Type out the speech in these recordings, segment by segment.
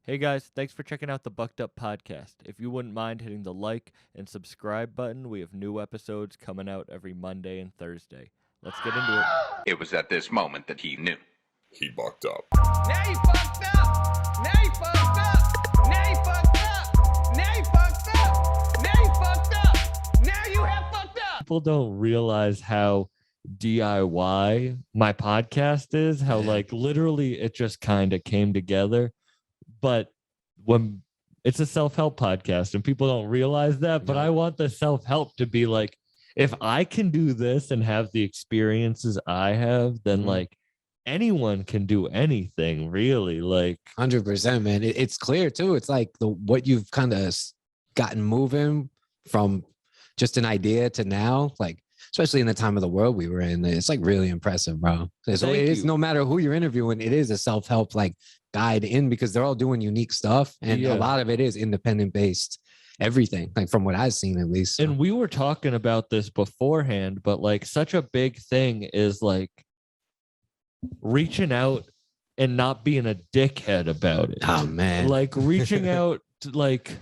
Hey guys, thanks for checking out the Bucked Up Podcast. If you wouldn't mind hitting the like and subscribe button, we have new episodes coming out every Monday and Thursday. Let's get into it. It was at this moment that he knew. He bucked up. Now you fucked up. Now you fucked up. Now you fucked up. Now you fucked up. Now you fucked up. Now you have fucked up. People don't realize how DIY my podcast is, how like literally it just kind of came together. But when it's a self-help podcast and people don't realize that, but I want the self-help to be like, if I can do this and have the experiences I have, then like anyone can do anything, really. Like 100%, man. It's clear too. It's like what you've kind of gotten moving from just an idea to now, like especially in the time of the world we were in. It's like really impressive, bro. So it is, no matter who you're interviewing, it is a self-help like guide in, because they're all doing unique stuff, and a lot of it is independent based. Everything, like from what I've seen at least. And we were talking about this beforehand, but like such a big thing is like reaching out and not being a dickhead about it. Oh man, like reaching out to, like,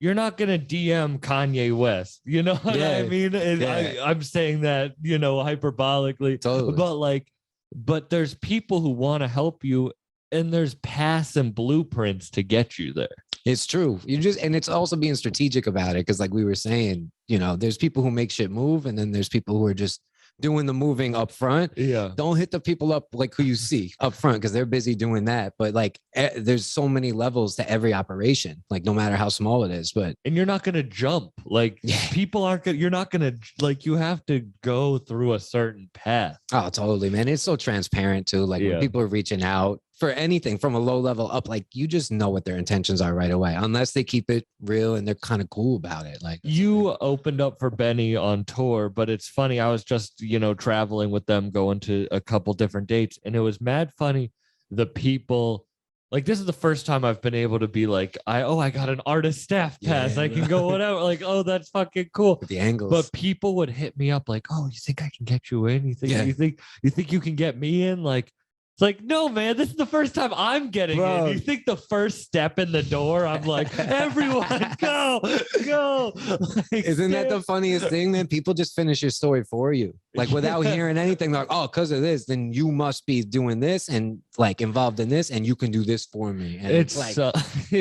you're not gonna DM Kanye West, you know what I mean? And I'm saying that, you know, hyperbolically, totally. But there's people who want to help you, and there's paths and blueprints to get you there. It's true. And it's also being strategic about it, because like we were saying, you know, there's people who make shit move, and then there's people who are just doing the moving up front. Yeah. Don't hit the people up like who you see up front, because they're busy doing that. But like there's so many levels to every operation, like no matter how small it is. And you're not gonna jump. Like people aren't gonna, you're not gonna, like, you have to go through a certain path. Oh, totally, man. It's so transparent too. Like when people are reaching out for anything from a low level up, like you just know what their intentions are right away, unless they keep it real and they're kind of cool about it. Like you opened up for Benny on tour, but it's funny. I was just, you know, traveling with them, going to a couple different dates, and it was mad funny. The people, like, this is the first time I've been able to be like, I got an artist staff pass. I can go whatever. Like, oh, that's fucking cool. With the angles. But people would hit me up like, oh, you think I can get you in? You think you can get me in? Like, it's like, no, man, this is the first time I'm getting in. You think the first step in the door, I'm like, everyone, go. Like, isn't that the funniest thing, man? People just finish your story for you. Like without hearing anything, like, oh, because of this, then you must be doing this and like involved in this, and you can do this for me. And it's like,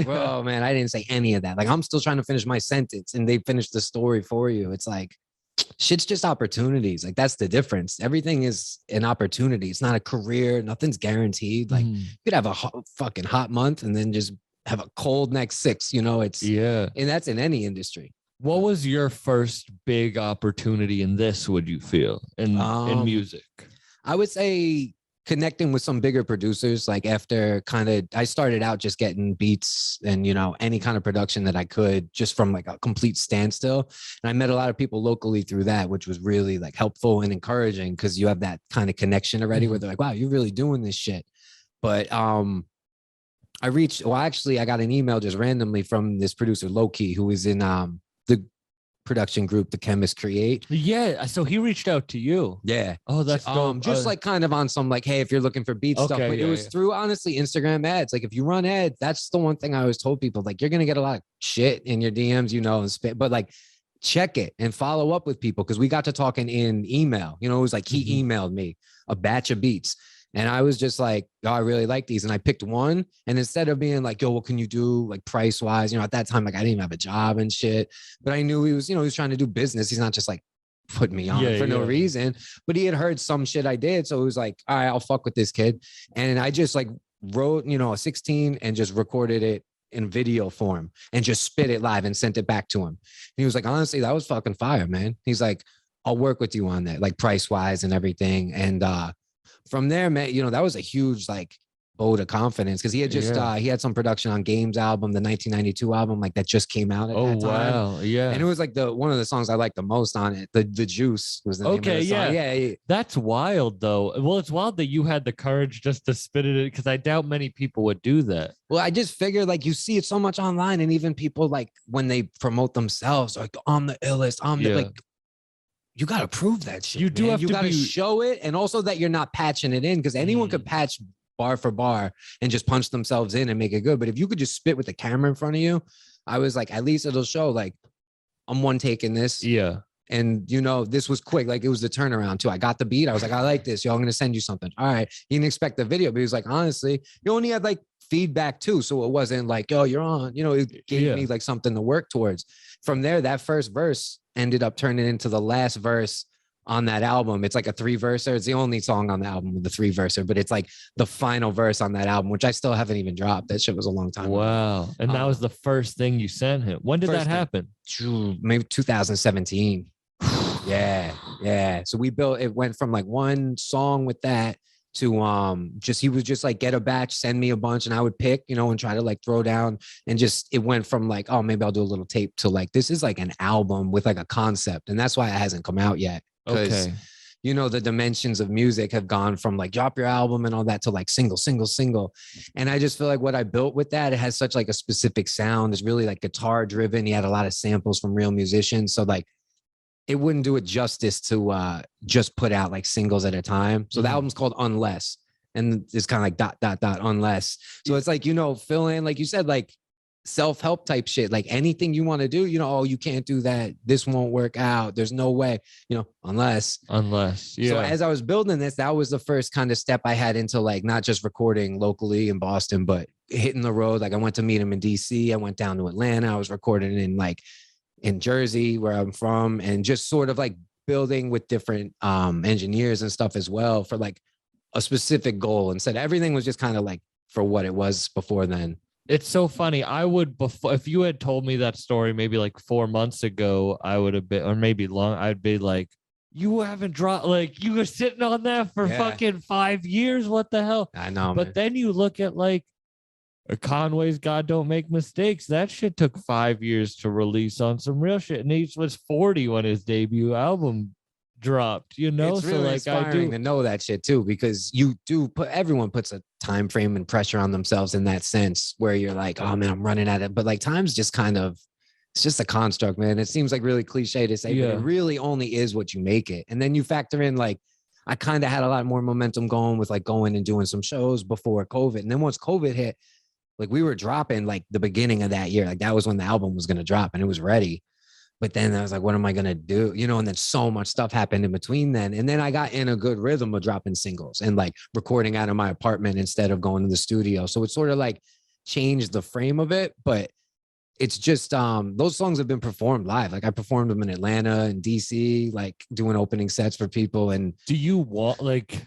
bro, man, I didn't say any of that. Like I'm still trying to finish my sentence, and they finished the story for you. It's like, shit's just opportunities. Like that's the difference. Everything is an opportunity. It's not a career. Nothing's guaranteed. Like you could have a fucking hot month and then just have a cold next 6, you know. It's and that's in any industry. What was your first big opportunity in this, would you feel, in music? I would say connecting with some bigger producers. Like after I started out just getting beats and, you know, any kind of production that I could, just from like a complete standstill. And I met a lot of people locally through that, which was really like helpful and encouraging, because you have that kind of connection already where they're like, wow, you're really doing this shit. But I got an email just randomly from this producer, Loki, who is in the production group The Chemist Create. Yeah, so he reached out to you. Yeah. Oh, that's dope. Just like kind of on some like, hey, if you're looking for beat stuff. But it was through, honestly, Instagram ads. Like if you run ads, that's the one thing I always told people. Like you're gonna get a lot of shit in your DMs, you know, but like check it and follow up with people, because we got to talking in email. You know, it was like he emailed me a batch of beats. And I was just like, oh, I really like these. And I picked one. And instead of being like, yo, what can you do? Like price wise, you know, at that time, like I didn't even have a job and shit, but I knew he was, you know, he was trying to do business. He's not just like put me on for no reason, but he had heard some shit I did. So it was like, all right, I'll fuck with this kid. And I just like wrote, you know, a 16 and just recorded it in video form and just spit it live and sent it back to him. And he was like, honestly, that was fucking fire, man. He's like, I'll work with you on that, like price wise and everything. And, from there, man, you know, that was a huge like vote of confidence, because he had just he had some production on Games album, the 1992 album, like that just came out at that time. Wow, yeah. And it was like one of the songs I liked the most on it. The Juice was the name of the song. Yeah. That's wild though. Well, it's wild that you had the courage just to spit it, because I doubt many people would do that. Well, I just figured like you see it so much online, and even people like when they promote themselves, like I'm the illest, I'm the like. You got to prove that shit. You do have you to got to show it. And also that you're not patching it in, because anyone could patch bar for bar and just punch themselves in and make it good. But if you could just spit with the camera in front of you, I was like, at least it'll show like I'm one taking this. Yeah. And you know, this was quick. Like it was the turnaround too. I got the beat. I was like, I like this. Yo, I'm gonna send you something. All right. He didn't expect the video, but he was like, honestly, you only had like feedback too. So it wasn't like, yo, you're on. You know, it gave me like something to work towards. From there, that first verse ended up turning into the last verse on that album. It's like a 3-verser. It's the only song on the album with the 3-verser, but it's like the final verse on that album, which I still haven't even dropped. That shit was a long time ago. Wow. And that was the first thing you sent him. When did that happen? Maybe 2017. Yeah. So we built, it went from like one song with that to he would just like get a batch, send me a bunch, and I would pick, you know, and try to like throw down, and just it went from like, oh, maybe I'll do a little tape to like, this is like an album with like a concept. And that's why it hasn't come out yet. Because you know, the dimensions of music have gone from like drop your album and all that to like single. And I just feel like what I built with that, it has such like a specific sound. It's really like guitar driven. He had a lot of samples from real musicians. So like it wouldn't do it justice to just put out like singles at a time. So the album's called Unless, and it's kind of like ... unless. So it's like, you know, fill in, like you said, like self-help type shit, like anything you want to do, you know, oh, you can't do that. This won't work out. There's no way, you know, unless. Yeah. So as I was building this, that was the first kind of step I had into like, not just recording locally in Boston, but hitting the road. Like I went to meet him in DC. I went down to Atlanta. I was recording in Jersey, where I'm from, and just sort of like building with different engineers and stuff as well for like a specific goal. Instead, everything was just kind of like for what it was before then. It's so funny. I would, before, if you had told me that story maybe like 4 months ago, I would have been, or maybe long, I'd be like, you haven't dropped, like you were sitting on that for fucking 5 years. What the hell? I know. But then you look at like Conway's God Don't Make Mistakes. That shit took 5 years to release on some real shit. And he was 40 when his debut album dropped, you know. It's really like inspiring to know that shit too, because you do put, everyone puts a time frame and pressure on themselves in that sense, where you're like, oh man, I'm running at it. But like time's just kind of, it's just a construct, man. It seems like really cliche to say, but it really only is what you make it. And then you factor in like, I kind of had a lot more momentum going with like going and doing some shows before COVID. And then once COVID hit, like we were dropping like the beginning of that year. Like that was when the album was going to drop and it was ready. But then I was like, what am I going to do? You know, and then so much stuff happened in between then. And then I got in a good rhythm of dropping singles and like recording out of my apartment instead of going to the studio. So it sort of like changed the frame of it. But it's just, those songs have been performed live. Like I performed them in Atlanta and DC, like doing opening sets for people. And do you want, like,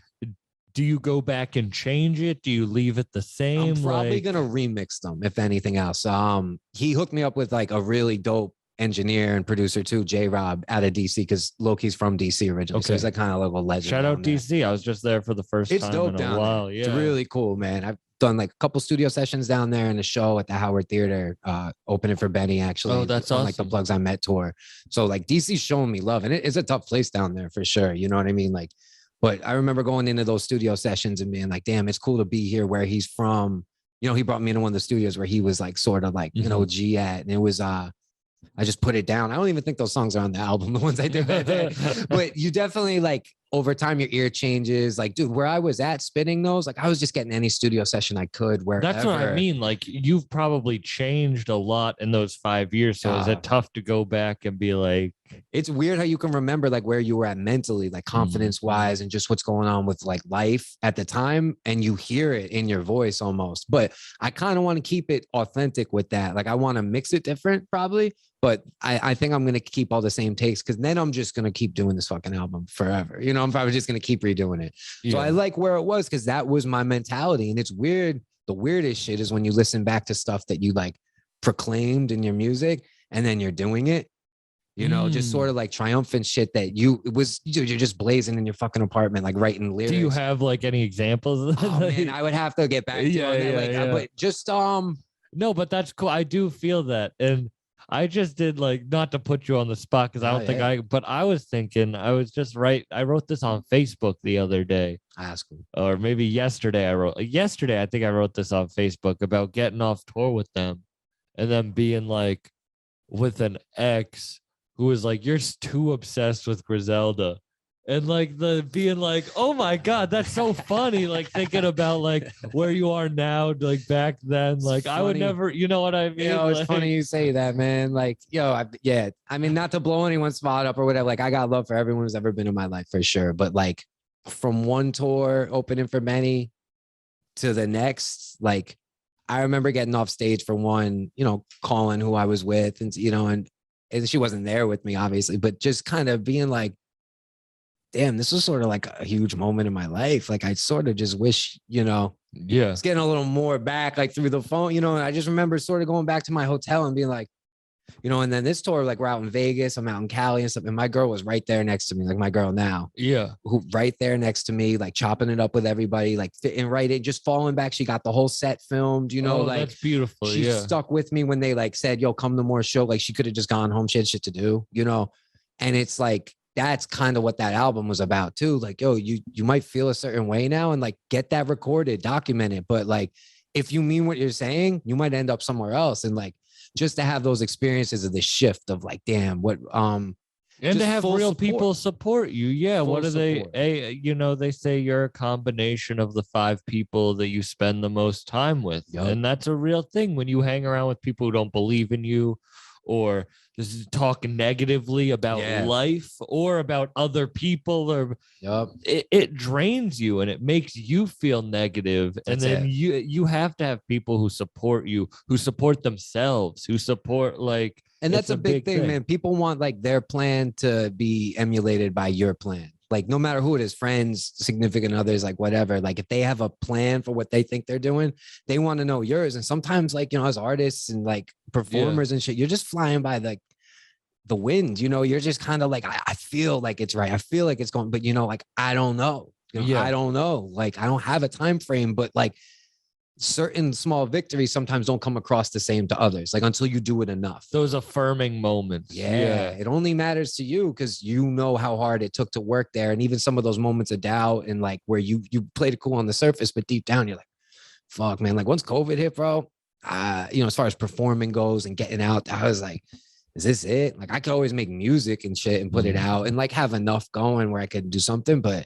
do you go back and change it? Do you leave it the same? I'm probably going to remix them, if anything else. He hooked me up with like a really dope engineer and producer too, J-Rob, out of DC, because Loki's from DC originally. So he's like kind of like a legend. Shout out DC. I was just there for the first time dope in a while. There. Yeah. It's really cool, man. I've done like a couple studio sessions down there and a show at the Howard Theater, opening for Benny actually. Oh, that's awesome. Like the Plugs I Met tour. So like DC's showing me love, and it is a tough place down there for sure. You know what I mean? Like, but I remember going into those studio sessions and being like, damn, it's cool to be here where he's from. You know, he brought me into one of the studios where he was like sort of like, you know, G at, and it was I just put it down. I don't even think those songs are on the album, the ones I did back then. But you definitely like over time your ear changes. Like, dude, where I was at spinning those, like I was just getting any studio session I could. Where that's what I mean. Like you've probably changed a lot in those 5 years. So is it tough to go back and be like, it's weird how you can remember like where you were at mentally, like confidence wise, and just what's going on with like life at the time. And you hear it in your voice almost. But I kind of want to keep it authentic with that. Like I want to mix it different probably. But I think I'm going to keep all the same takes, because then I'm just going to keep doing this fucking album forever. You know, I'm probably just going to keep redoing it. Yeah. So I like where it was, because that was my mentality. And it's weird. The weirdest shit is when you listen back to stuff that you like proclaimed in your music and then you're doing it, you know, just sort of like triumphant shit that you're just blazing in your fucking apartment, like writing lyrics. Do you have like any examples? Oh man, I would have to get back to that. But just, no, but that's cool. I do feel that. And I just did, like, not to put you on the spot, because I don't think but I was thinking, I wrote this on Facebook the other day. Or maybe yesterday I think I wrote this on Facebook about getting off tour with them and then being like with an ex who was like, you're too obsessed with Griselda. and like the being like, oh my God, that's so funny. Like thinking about like where you are now, like back then, like I would never, you know what I mean? It's like, funny you say that, man. Like, I mean, not to blow anyone's spot up or whatever. Like, I got love for everyone who's ever been in my life for sure. But like, from one tour opening for many to the next, like, I remember getting off stage for one, calling who I was with, and and she wasn't there with me, obviously, but just kind of being like, damn, this was sort of like a huge moment in my life. Like, I sort of just wish, it's getting a little more back, like through the phone, and I just remember sort of going back to my hotel and being like, and then this tour, like we're out in Vegas, I'm out in Cali and stuff. And my girl was right there next to me, like my girl now. Yeah. Who right there next to me, like chopping it up with everybody, like fitting right in, just falling back. She got the whole set filmed, like that's beautiful. She stuck with me when they like said, yo, come to more show. Like she could have just gone home. She had shit to do, and it's like, that's kind of what that album was about too. Like, yo, you might feel a certain way now and like get that recorded, document it. But like, if you mean what you're saying, you might end up somewhere else. And like, just to have those experiences of the shift of like, damn, what, and to have real people support you. Yeah. What are they? They say you're a combination of the 5 people that you spend the most time with. Yep. And that's a real thing when you hang around with people who don't believe in you or just talk negatively about life or about other people, or it drains you and it makes you feel negative. And then you have to have people who support you, who support themselves, who support like, and that's a big thing, man. People want like their plan to be emulated by your plan. Like no matter who it is, friends, significant others, like whatever, like if they have a plan for what they think they're doing, they want to know yours. And sometimes like, as artists and like performers and shit, you're just flying by like the wind, you're just kind of like, I feel like it's right. I feel like it's going, but like, I don't know. I don't know. Like, I don't have a time frame, but like certain small victories sometimes don't come across the same to others, like until you do it enough. Those affirming moments. Yeah. It only matters to you because you know how hard it took to work there. And even some of those moments of doubt and like where you played it cool on the surface, but deep down you're like, fuck, man. Like once COVID hit, bro, as far as performing goes and getting out, I was like, is this it? Like I could always make music and shit and put it out and like have enough going where I could do something, but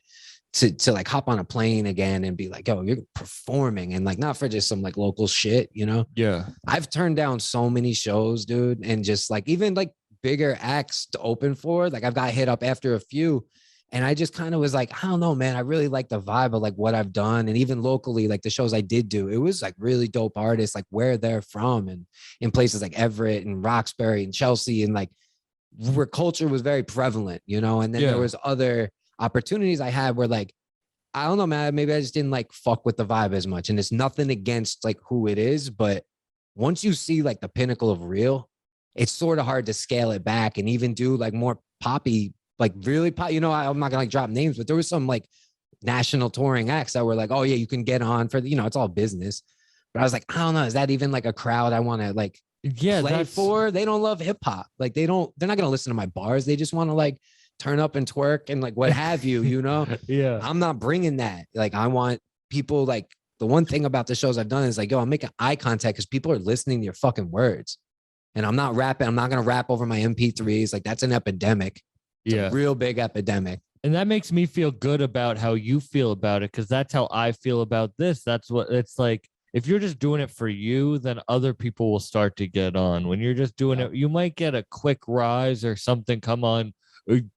to like hop on a plane again and be like, yo, you're performing, and like not for just some like local shit, Yeah. I've turned down so many shows, dude, and just like even like bigger acts to open for. Like I've got hit up after a few, and I just kind of was like, I don't know, man. I really like the vibe of like what I've done, and even locally, like the shows I did do, it was like really dope artists, like where they're from, and in places like Everett and Roxbury and Chelsea, and like where culture was very prevalent, and then there was other opportunities I had where like, I don't know, man, maybe I just didn't like fuck with the vibe as much. And it's nothing against like who it is, but once you see like the pinnacle of real, it's sort of hard to scale it back and even do like more poppy, like really pop, I'm not gonna like drop names, but there was some like national touring acts that were like, oh yeah, you can get on for the, it's all business. But I was like, I don't know, is that even like a crowd I want to like play for? They don't love hip hop. Like they're not gonna listen to my bars. They just want to like turn up and twerk and like what have you, Yeah. I'm not bringing that. Like I want people, like the one thing about the shows I've done is like, yo, I'm making eye contact because people are listening to your fucking words. And I'm not rapping. I'm not going to rap over my MP3s. Like that's an epidemic. It's a real big epidemic. And that makes me feel good about how you feel about it, because that's how I feel about this. That's what it's like. If you're just doing it for you, then other people will start to get on. When you're just doing it, you might get a quick rise or something come on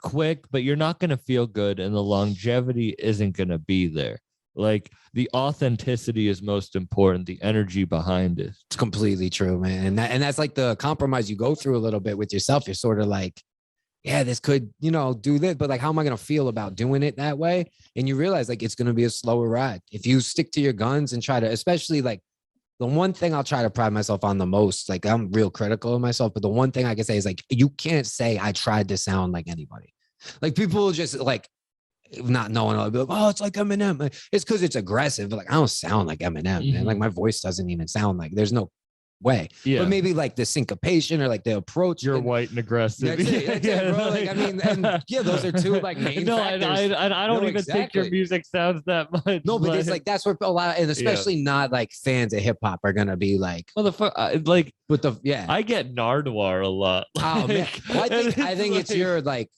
quick, but you're not going to feel good, and the longevity isn't going to be there. Like the authenticity is most important, the energy behind it. It's completely true, man. And that's like the compromise you go through a little bit with yourself. You're sort of like, yeah, this could, do this, but like, how am I going to feel about doing it that way? And you realize like, it's going to be a slower ride. If you stick to your guns and try to, especially like the one thing I'll try to pride myself on the most, like I'm real critical of myself, but the one thing I can say is like, you can't say I tried to sound like anybody. Like people just like not knowing, I'll be like, oh, it's like Eminem. It's because it's aggressive. But like, I don't sound like Eminem, man. Like my voice doesn't even sound like, there's no way. Yeah. But maybe like the syncopation or like the approach. You're white and aggressive. That's it, bro. Like, I mean, and yeah, those are two like main factors. I don't even think your music sounds that much. No, but it's like that's what a lot, and especially not like fans of hip hop are gonna be like, motherfucker, like with the I get Nardwar a lot. Oh man, well, I think it's your like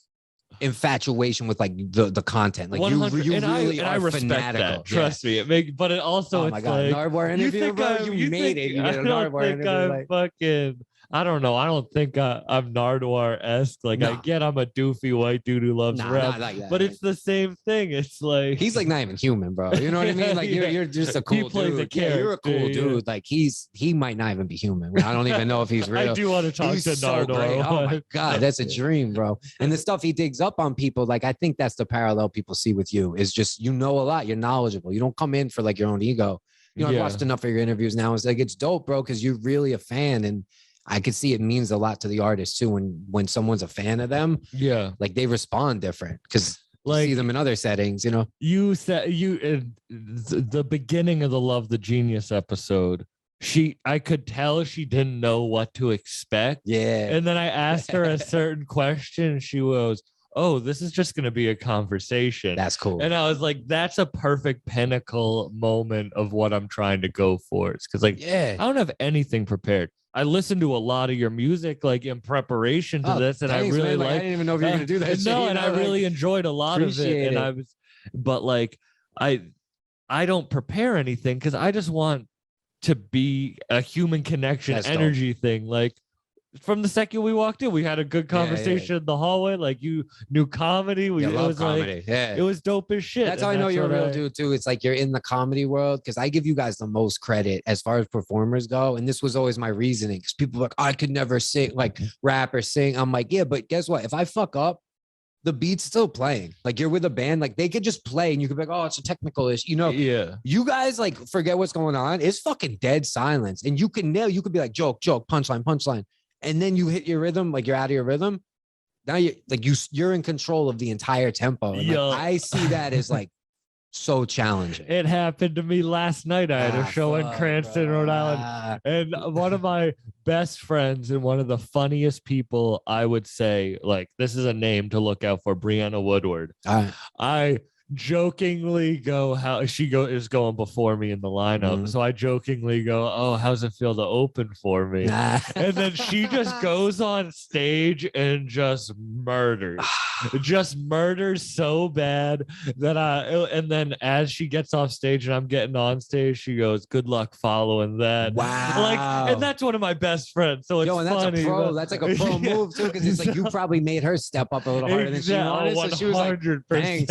infatuation with like the content. Like you 100 and really I are respect fanatical. that. Trust me. But it also, Oh my it's God, like, Nardwuar you interview, think bro. I, You made it. You I did a don't Nardwuar think interview. I'm Like, fucking, I don't know. I don't think I'm Nardwuar-esque. Like, I No. get I'm a doofy white dude who loves nah, rap, not like that. but it's the same thing. It's like, He's like not even human, bro. You know what I mean? Like Yeah. you're just a He cool plays a dude. Yeah, you're a cool character, yeah. dude. Like he might not even be human. I don't even know if he's real. I do want to talk He's to so great. Nardwuar. Oh my God, that's a dream, bro. And the stuff he digs up on people, like I think that's the parallel people see with you is just you know a lot. You're knowledgeable. You don't come in for like your own ego. You know, I've watched enough of your interviews now. It's like it's dope, bro, because you're really a fan, and I could see it means a lot to the artist too. When someone's a fan of them, Yeah, like they respond different because you like see them in other settings. You know, you said the beginning of the Love the Genius episode. I could tell she didn't know what to expect. yeah. And then I asked her a certain question. And she was, "Oh, this is just going to be a conversation." That's cool. And I was like, that's a perfect pinnacle moment of what I'm trying to go for. It's because, like, Yeah. I don't have anything prepared. I listened to a lot of your music, like, in preparation to this, and thanks, I really man. Like, I like. didn't even know if you were gonna do that. No, shit, and I really enjoyed a lot of it. And I was, but like, I don't prepare anything because I just want to be a human connection energy thing. Like, from the second we walked in, we had a good conversation in the hallway. Like, you knew comedy. It was comedy. like, Yeah, it was dope as shit. That's how I know you're a real dude too. It's like you're in the comedy world because I give you guys the most credit as far as performers go. And this was always my reasoning because people are like, I could never sing, like rap or sing. I'm like, yeah, but guess what? If I fuck up, the beat's still playing. Like you're with a band, like they could just play and you could be like, oh, it's a technical issue. You know, you guys like forget what's going on. It's fucking dead silence. And you can be like joke, punchline. And then you hit your rhythm, like you're out of your rhythm. Now you're in control of the entire tempo. And like, I see that as like so challenging. It happened to me last night. I had a show in Cranston, Rhode Island, and one of my best friends and one of the funniest people, I would say, like, this is a name to look out for, Brianna Woodward. I jokingly go, how she is going before me in the lineup. So I jokingly go, oh, how's it feel to open for me? And then she just goes on stage and just murders so bad that and then as she gets off stage and I'm getting on stage, she goes, good luck following that. Wow. Like, and that's one of my best friends. So it's funny. That's like a pro move too, because it's like you probably made her step up a little harder than she wanted. 100%. So she was like, thanks.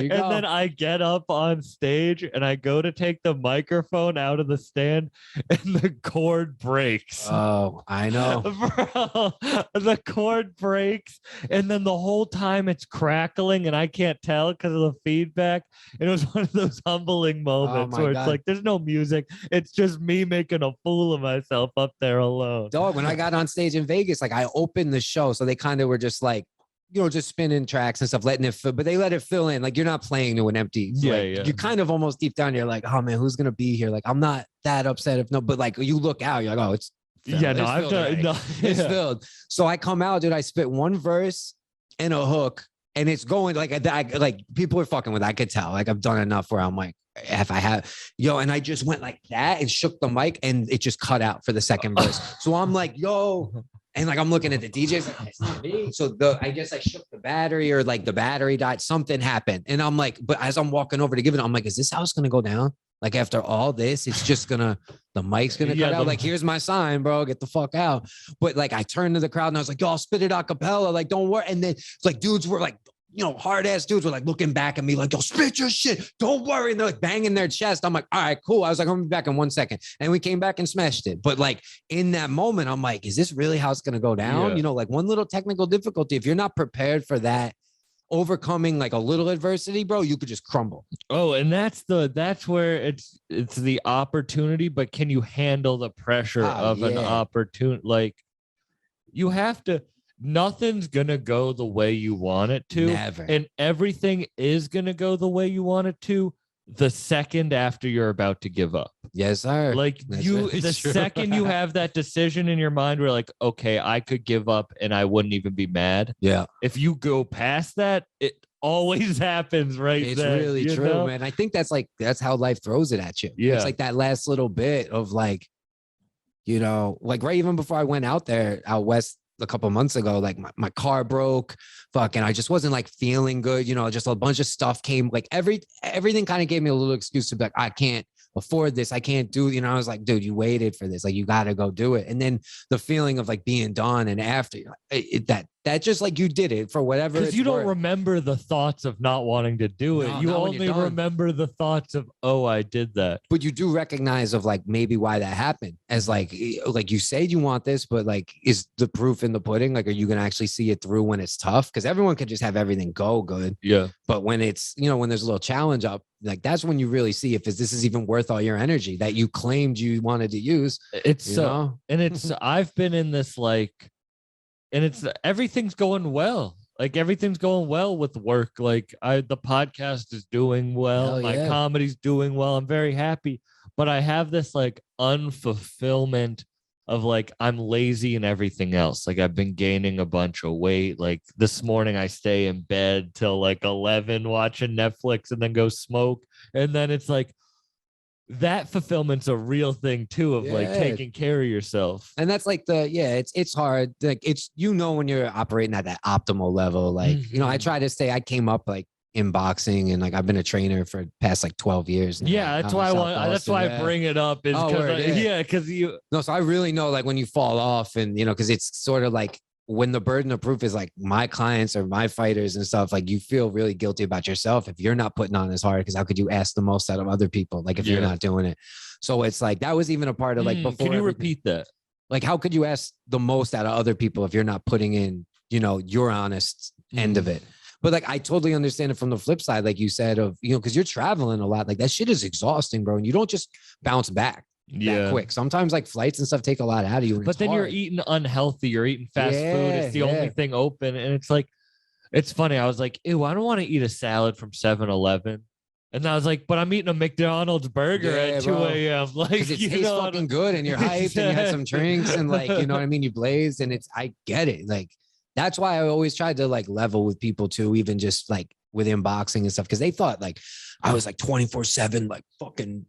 And then I get up on stage and I go to take the microphone out of the stand and the cord breaks. Oh, I know. Bro, the cord breaks and then the whole time it's crackling and I can't tell because of the feedback. And it was one of those humbling moments where it's like, there's no music. It's just me making a fool of myself up there alone. Dog, when I got on stage in Vegas, like I opened the show. So they kind of were just like, you know, just spinning tracks and stuff, letting it fill, but they let it fill in. Like you're not playing to an empty. You kind of almost deep down, you're like, oh man, who's gonna be here? Like I'm not that upset if no, but like you look out, you're like, oh, it's filled. I've done. It's filled. So I come out, dude. I spit one verse and a hook, and it's going like like people are fucking with it. I could tell. Like I've done enough where I'm like, if I have, and I just went like that and shook the mic, and it just cut out for the second verse. So I'm like, yo. And like, I'm looking at the DJs, like, it's not me. So I guess I shook the battery or like the battery died. Something happened. And I'm like, but as I'm walking over to give it, I'm like, is this how it's going to go down? Like after all this, it's just the mic's going to cut out. Like, here's my sign, bro, get the fuck out. But like, I turned to the crowd and I was like, yo, I'll spit it a cappella. Like, don't worry. And then it's like, dudes were like, you know, hard ass dudes were like looking back at me like, yo, spit your shit. Don't worry. And they're like banging their chest. I'm like, all right, cool. I was like, I'm gonna be back in 1 second. And we came back and smashed it. But like in that moment, I'm like, is this really how it's going to go down? You know, like one little technical difficulty. If you're not prepared for that, overcoming like a little adversity, bro, you could just crumble. Oh, and that's where it's the opportunity, but can you handle the pressure of an opportunity? Like you have to. Nothing's gonna go the way you want it to. Never. And everything is gonna go the way you want it to the second after you're about to give up. Yes, sir. Like the second you have that decision in your mind where like, okay, I could give up and I wouldn't even be mad. Yeah. If you go past that, it always happens, right? It's really true, man. I think that's how life throws it at you. Yeah. It's like that last little bit of like, you know, like right even before I went out west, a couple months ago, like my car broke, fucking, I just wasn't like feeling good. Just a bunch of stuff came, like everything kind of gave me a little excuse to be like, I can't afford this. I can't do, I was like, dude, you waited for this. Like, you got to go do it. And then the feeling of like being done and after that just like you did it for whatever. Because you don't remember the thoughts of not wanting to do it. You only remember the thoughts of, oh, I did that. But you do recognize of like maybe why that happened, as like you said you want this, but like, is the proof in the pudding? Like, are you going to actually see it through when it's tough? Because everyone could just have everything go good. Yeah. But when it's, when there's a little challenge up, like that's when you really see if this is even worth all your energy that you claimed you wanted to use. It's so, and it's, I've been in this like, and it's everything's going well. Like everything's going well with work. Like the podcast is doing well. My comedy's doing well. I'm very happy, but I have this like unfulfillment of like, I'm lazy and everything else. Like I've been gaining a bunch of weight. Like this morning I stay in bed till like 11 watching Netflix and then go smoke. And then it's like, that fulfillment's a real thing too, of like taking care of yourself. And that's like it's hard. Like it's, when you're operating at that optimal level, like, I try to stay, I came up like in boxing and like, I've been a trainer for the past like 12 years now. Yeah. That's why I bring it up is because so I really know like when you fall off and, cause it's sort of like, when the burden of proof is like my clients or my fighters and stuff, like you feel really guilty about yourself if you're not putting on as hard, because how could you ask the most out of other people? Like if you're not doing it. So it's like, that was even a part of like, before. Can you repeat that? Like, how could you ask the most out of other people if you're not putting in, your honest end of it? But like, I totally understand it from the flip side. Like you said of, cause you're traveling a lot, like that shit is exhausting, bro. And you don't just bounce back that quick. Sometimes like flights and stuff take a lot out of you. But then you're eating unhealthy. You're eating fast food. It's the only thing open. And it's like, it's funny. I was like, ew, I don't want to eat a salad from 7-Eleven. And I was like, but I'm eating a McDonald's burger at 2 a.m. Like, it tastes fucking good and you're hyped and you had some drinks and like, you know what I mean? You blazed and I get it. Like, that's why I always tried to like level with people too, even just like within boxing and stuff. Cause they thought like I was like 24/7, like fucking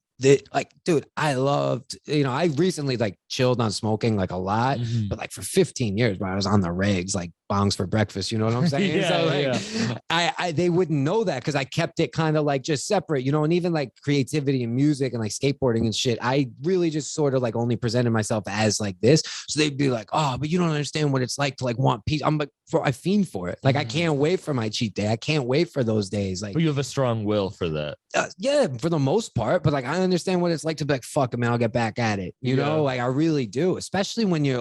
like, dude, I loved, I recently like chilled on smoking like a lot, but like for 15 years, bro, I was on the regs, like bongs for breakfast. You know what I'm saying? They wouldn't know that because I kept it kind of like just separate, and even like creativity and music and like skateboarding and shit. I really just sort of like only presented myself as like this. So they'd be like, oh, but you don't understand what it's like to like want peace. I'm like, I fiend for it. Like, I can't wait for my cheat day. I can't wait for those days. Like, but you have a strong will for that. Yeah, for the most part. But like, I understand what it's like to be like, fuck it, man, I'll get back at it. You know, like I really do, especially when you're,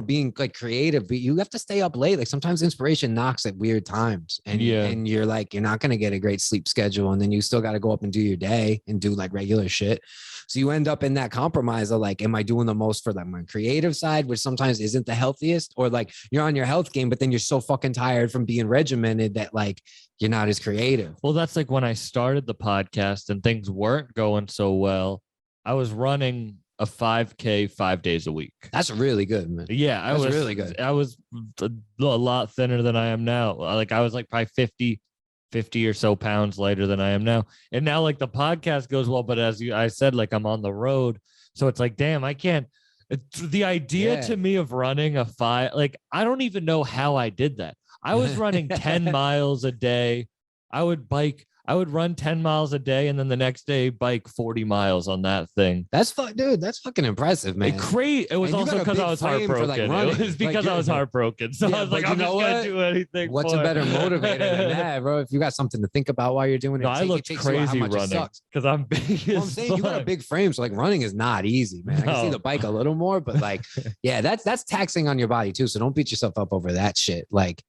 being like creative, but you have to stay up late. Like sometimes inspiration knocks at weird times and you're like, you're not going to get a great sleep schedule. And then you still got to go up and do your day and do like regular shit. So you end up in that compromise of like, am I doing the most for like my creative side, which sometimes isn't the healthiest, or like you're on your health game, but then you're so fucking tired from being regimented that like you're not as creative. Well, that's like when I started the podcast and things weren't going so well. I was running a 5K 5 days a week. That's really good, man. Yeah, I was really good. I was a lot thinner than I am now. Like I was like probably 50 or so pounds lighter than I am now. And now like the podcast goes well, but as I said, like I'm on the road. So it's like, damn, I can't. The idea to me of running a 5, like I don't even know how I did that. I was running 10 miles a day. I would run 10 miles a day and then the next day bike 40 miles on that thing. That's dude. That's fucking impressive, man. It was also because I was heartbroken. Like it was because I was heartbroken. So I was like, I'm just going to do anything. What's a better motivator than that, bro? If you got something to think about while you're doing it. No, I look crazy running because I'm big. Well, I'm saying you got a big frame. So like running is not easy, man. I can see the bike a little more, but like, yeah, that's taxing on your body too. So don't beat yourself up over that shit. Like,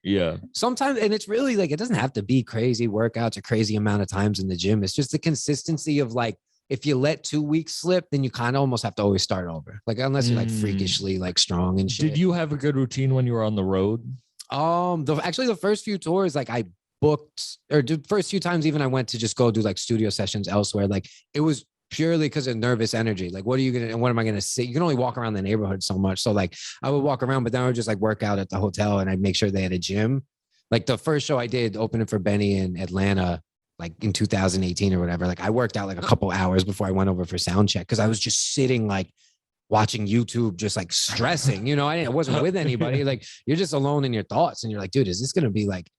sometimes, and it's really like, it doesn't have to be crazy workouts or crazy amount of times in the gym. It's just the consistency of like, if you let 2 weeks slip, then you kind of almost have to always start over. Like, unless you're like freakishly like strong and shit. Did you have a good routine when you were on the road? Actually the first few tours, like I booked, or the first few times even I went to just go do like studio sessions elsewhere. Like it was purely because of nervous energy. Like, what am I going to say? You can only walk around the neighborhood so much. So like I would walk around, but then I would just like work out at the hotel and I'd make sure they had a gym. Like the first show I did opening for Benny in Atlanta, like in 2018 or whatever, like I worked out like a couple hours before I went over for sound check. Cause I was just sitting like watching YouTube, just like stressing, you know, I wasn't with anybody. Like you're just alone in your thoughts and you're like, dude, is this going to be like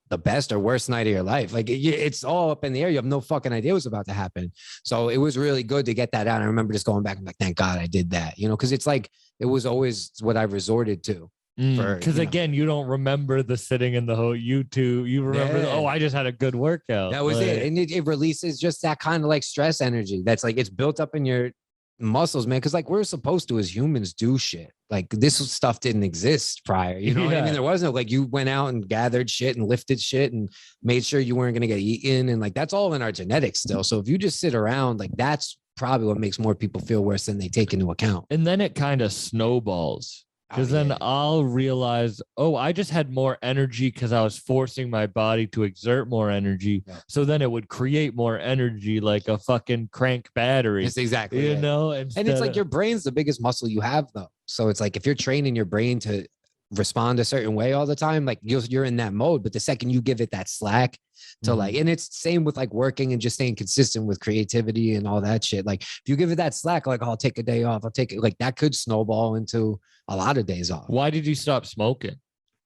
the best or worst night of your life? Like it's all up in the air. You have no fucking idea what's about to happen. So it was really good to get that out. I remember just going back and like, thank God I did that, you know, because it's like, it was always what I resorted to. Because again, you don't remember the sitting in the whole YouTube. You remember, oh, I just had a good workout. That was it. And it releases just that kind of like stress energy. That's like, it's built up in your muscles, man. Cause like we're supposed to, as humans, do shit. Like this stuff didn't exist prior. You know what I mean? There wasn't like you went out and gathered shit and lifted shit and made sure you weren't going to get eaten. And like, that's all in our genetics still. So if you just sit around, like that's probably what makes more people feel worse than they take into account. And then it kind of snowballs. Because then I'll realize, oh, I just had more energy because I was forcing my body to exert more energy. Yeah. So then it would create more energy like a fucking crank battery. It's exactly you know? And it's like your brain's the biggest muscle you have, though. So it's like if you're training your brain to respond a certain way all the time, like you're in that mode. But the second you give it that slack to like, and it's same with like working and just staying consistent with creativity and all that shit. Like if you give it that slack, like I'll take a day off, I'll take it, like that could snowball into a lot of days off. Why did you stop smoking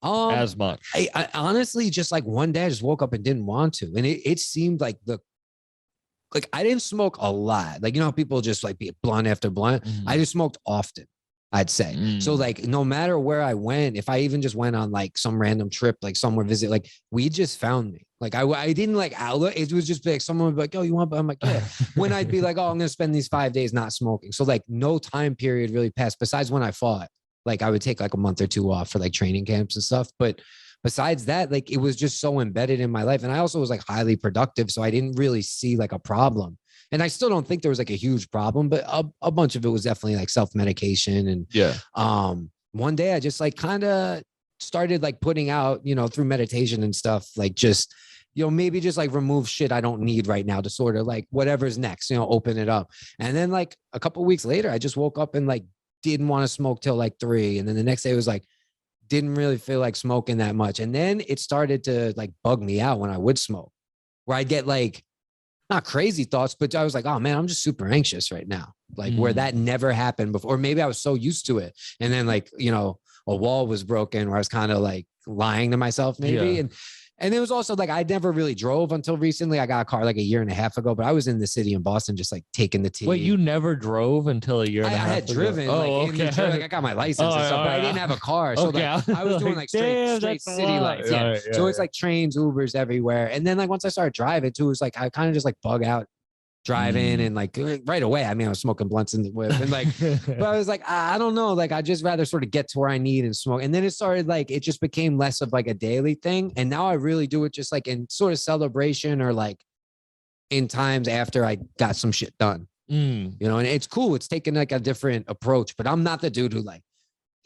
as much? I honestly just like one day I just woke up and didn't want to. And it seemed like I didn't smoke a lot. Like, you know, how people just like be blunt after blunt. I just smoked often, I'd say. So like, no matter where I went, if I even just went on like some random trip, like somewhere visit, like we just found me. Like I didn't like outlet. It was just like someone would be like, oh, you want? I'm like, yeah. When I'd be like, oh, I'm going to spend these 5 days not smoking. So like no time period really passed besides when I fought. Like I would take like a month or two off for like training camps and stuff. But besides that, like it was just so embedded in my life. And I also was like highly productive. So I didn't really see like a problem. And I still don't think there was like a huge problem, but a bunch of it was definitely like self-medication. And one day I just like kind of started like putting out, you know, through meditation and stuff, like just, you know, maybe just like remove shit I don't need right now to sort of like whatever's next, you know, open it up. And then like a couple of weeks later, I just woke up and like didn't want to smoke till like 3. And then the next day was like, didn't really feel like smoking that much. And then it started to like bug me out when I would smoke, where I'd get like, not crazy thoughts, but I was like, oh man, I'm just super anxious right now. Like where that never happened before. Or maybe I was so used to it. And then like, you know, a wall was broken where I was kind of like lying to myself maybe. Yeah. And it was also like, I never really drove until recently. I got a car like a year and a half ago, but I was in the city in Boston, just like taking the T. Wait, you never drove until a year and a half I had driven. Oh, like, okay. Like I got my license and stuff, but I didn't have a car. So like, I was doing like straight city life. Yeah. Right, so it's like trains, Ubers everywhere. And then like, once I started driving too, it was like, I kind of just like bug out driving and like right away. I mean, I was smoking blunts in the whip and like, but I was like, I don't know. Like, I just rather sort of get to where I need and smoke. And then it started like, it just became less of like a daily thing. And now I really do it just like in sort of celebration or like in times after I got some shit done, you know, and it's cool. It's taken like a different approach, but I'm not the dude who like,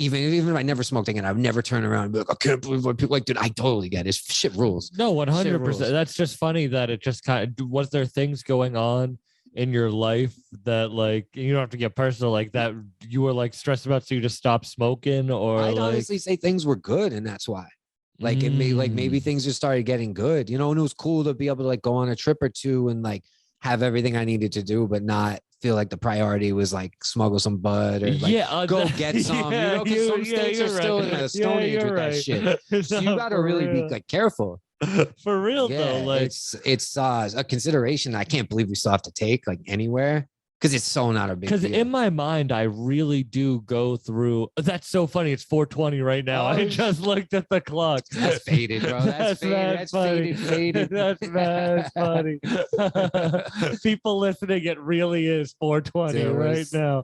even if I never smoked again, I would never turn around and be like, I can't believe what people like, dude, I totally get it. Shit rules. No, 100%. That's just funny that it just kind of, was there things going on in your life that like, you don't have to get personal like that you were like stressed about, so you just stopped smoking? Or I'd like... honestly say things were good. And that's why like it may like maybe things just started getting good, you know, and it was cool to be able to like go on a trip or two and like have everything I needed to do, but not feel like the priority was like smuggle some bud or like go get some, you know, because some states are still in a stone age with that shit. So you got to really be like careful. For real though, like it's a consideration that I can't believe we still have to take like anywhere. Because it's so not a big deal. Because in my mind, I really do go through. That's so funny. It's 4:20 right now. I just looked at the clock. That's faded, bro. That's faded. That's faded. That's mad funny. People listening, it really is 4:20 right now.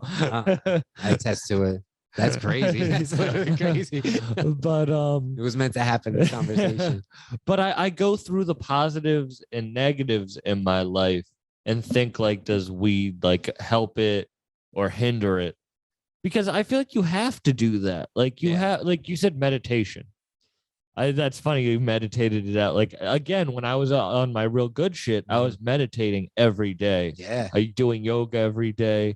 I attest to it. That's crazy. That's literally crazy. But it was meant to happen, this conversation. But I go through the positives and negatives in my life and think like, does weed like help it or hinder it? Because I feel like you have to do that. Like you have, like you said, meditation. That's funny. You meditated it out. Like again, when I was on my real good shit, I was meditating every day. Yeah. Doing yoga every day.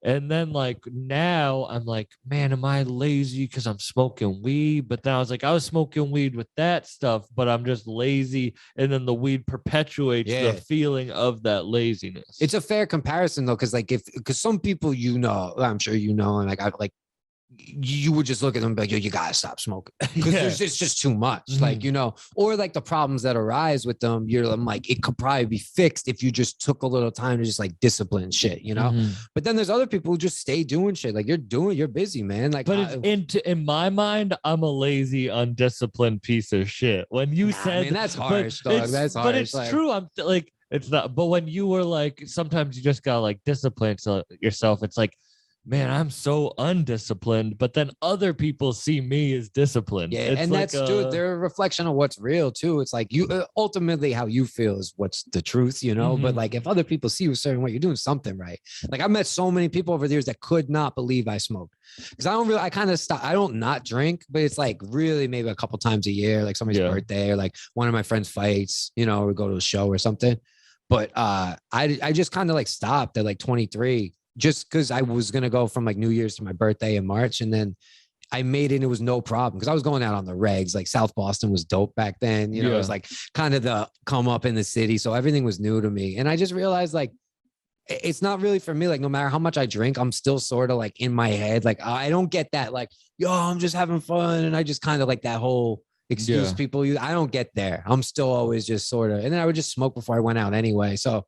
And then like now I'm like, man, am I lazy because I'm smoking weed? But then I was like, I was smoking weed with that stuff, but I'm just lazy. And then the weed perpetuates the feeling of that laziness. It's a fair comparison though, because like because some people, I'm sure and like I like you would just look at them and be like, yo, you gotta stop smoking because it's just too much. Like, or like the problems that arise with them, I'm like, it could probably be fixed if you just took a little time to just like discipline shit, But then there's other people who just stay doing shit. Like you're busy, man. Like, but in my mind, I'm a lazy, undisciplined piece of shit. When you said, man, that's harsh, dog. That's harsh. But it's true. I'm like, it's not. But when you were like, sometimes you just gotta like discipline yourself. It's like, man, I'm so undisciplined, but then other people see me as disciplined. Yeah, and like dude, they're a reflection of what's real too. It's like you ultimately how you feel is what's the truth, But like if other people see you a certain way, you're doing something right. Like I've met so many people over the years that could not believe I smoked because I kind of stop. I don't not drink, but it's like really maybe a couple times a year, like somebody's birthday or like one of my friends' fights, or we go to a show or something. But I just kind of like stopped at like 23. Just because I was going to go from like New Year's to my birthday in March. And then I made it and it was no problem because I was going out on the regs. Like South Boston was dope back then. It was like kind of the come up in the city. So everything was new to me. And I just realized like, it's not really for me. Like no matter how much I drink, I'm still sort of like in my head. Like I don't get that like, yo, I'm just having fun. And I just kind of like that whole excuse people use. I don't get there. I'm still always just sort of, and then I would just smoke before I went out anyway. So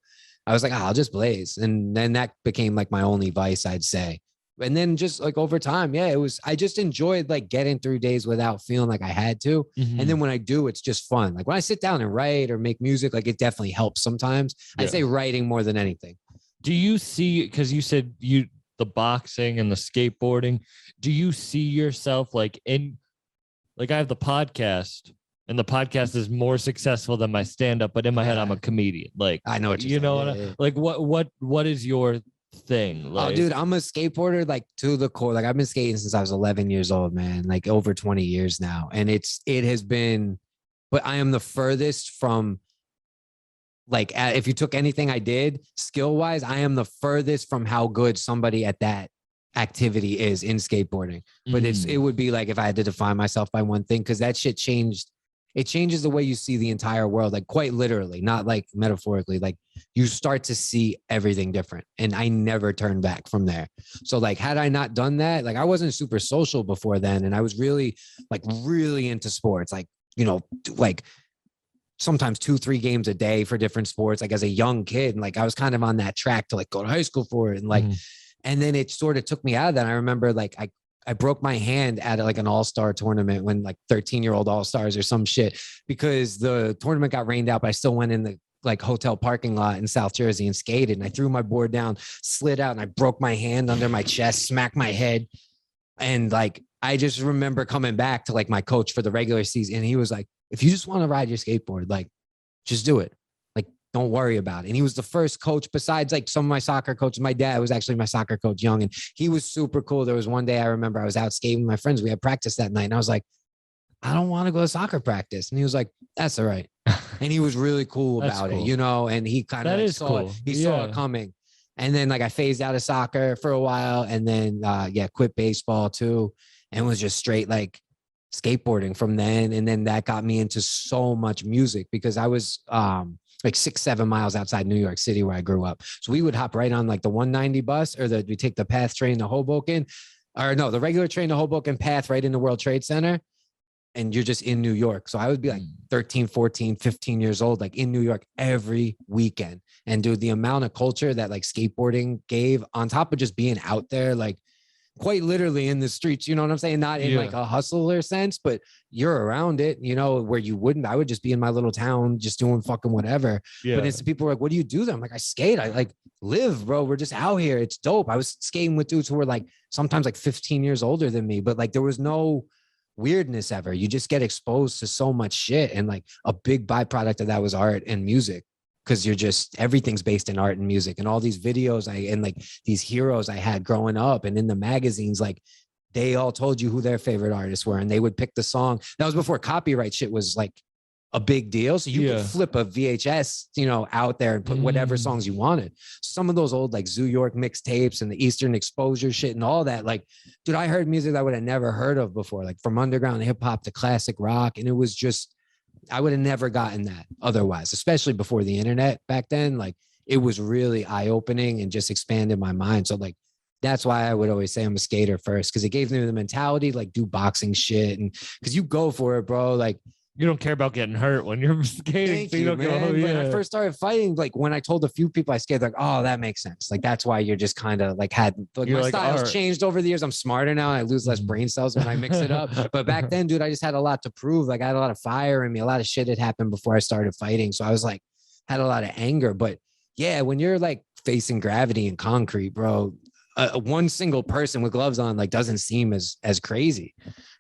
I was like, I'll just blaze. And then that became like my only vice, I'd say. And then just like over time, I just enjoyed like getting through days without feeling like I had to. And then when I do, it's just fun. Like when I sit down and write or make music, like it definitely helps sometimes. I'd say writing more than anything. Do you see, because you said the boxing and the skateboarding, do you see yourself like I have the podcast. And the podcast is more successful than my stand-up, but in my head, I'm a comedian. Like I know what you're saying. Like what is your thing? Like, oh, dude, I'm a skateboarder like to the core. Like I've been skating since I was 11 years old, man. Like over 20 years now, and it has been. But I am the furthest from. Like if you took anything I did skill-wise, I am the furthest from how good somebody at that activity is in skateboarding. But it would be like if I had to define myself by one thing, because that shit changed. It changes the way you see the entire world, like quite literally, not like metaphorically. Like you start to see everything different. And I never turned back from there. So like, had I not done that, like I wasn't super social before then. And I was really into sports, like, like sometimes 2-3 games a day for different sports, like as a young kid. And like, I was kind of on that track to like go to high school for it. And like, and then it sort of took me out of that. I remember like, I broke my hand at like an all-star tournament when like 13-year-old all-stars or some shit, because the tournament got rained out, but I still went in the like hotel parking lot in South Jersey and skated. And I threw my board down, slid out, and I broke my hand under my chest, smacked my head. And like, I just remember coming back to like my coach for the regular season. And he was like, if you just want to ride your skateboard, like just do it. Don't worry about it. And he was the first coach besides like some of my soccer coaches. My dad was actually my soccer coach young, and he was super cool. There was one day I remember I was out skating with my friends. We had practice that night, and I was like, I don't want to go to soccer practice. And he was like, that's all right. And he was really cool about it, and he kind of saw it coming. And then like I phased out of soccer for a while, and then quit baseball too, and was just straight like skateboarding from then. And then that got me into so much music because I was like 6-7 miles outside New York City where I grew up. So we would hop right on like the 190 bus, or we take the PATH train to Hoboken, or no, the regular train to Hoboken, PATH right in the World Trade Center. And you're just in New York. So I would be like 13, 14, 15 years old, like in New York every weekend. And dude, the amount of culture that like skateboarding gave on top of just being out there, like quite literally in the streets, you know what I'm saying? Not in like a hustler sense, but you're around it, where you wouldn't. I would just be in my little town just doing fucking whatever. But it's people are like, what do you do there? I'm like, I skate. I like live, bro. We're just out here. It's dope. I was skating with dudes who were like sometimes like 15 years older than me, but like there was no weirdness ever. You just get exposed to so much shit. And like a big byproduct of that was art and music. Because everything's based in art and music, and all these videos and like these heroes I had growing up, and in the magazines, like they all told you who their favorite artists were, and they would pick the song. That was before copyright shit was like a big deal. So you could flip a VHS, out there and put whatever songs you wanted. Some of those old like Zoo York mixtapes and the Eastern Exposure shit and all that. Like, dude, I heard music that I would have never heard of before, like from underground hip hop to classic rock. And it was just, I would have never gotten that otherwise, especially before the internet back then. Like it was really eye-opening and just expanded my mind. So like, that's why I would always say I'm a skater first, because it gave me the mentality, like do boxing shit. And because you go for it, bro. Like, you don't care about getting hurt when you're skating. Thank you, man. When I first started fighting, like when I told a few people I skated, like, oh, that makes sense. Like that's why you're just kind of like had like my style's changed over the years. I'm smarter now. I lose less brain cells when I mix it up. But back then, dude, I just had a lot to prove. Like I had a lot of fire in me. A lot of shit had happened before I started fighting. So I was like, had a lot of anger. But yeah, when you're like facing gravity and concrete, bro, one single person with gloves on like doesn't seem as crazy,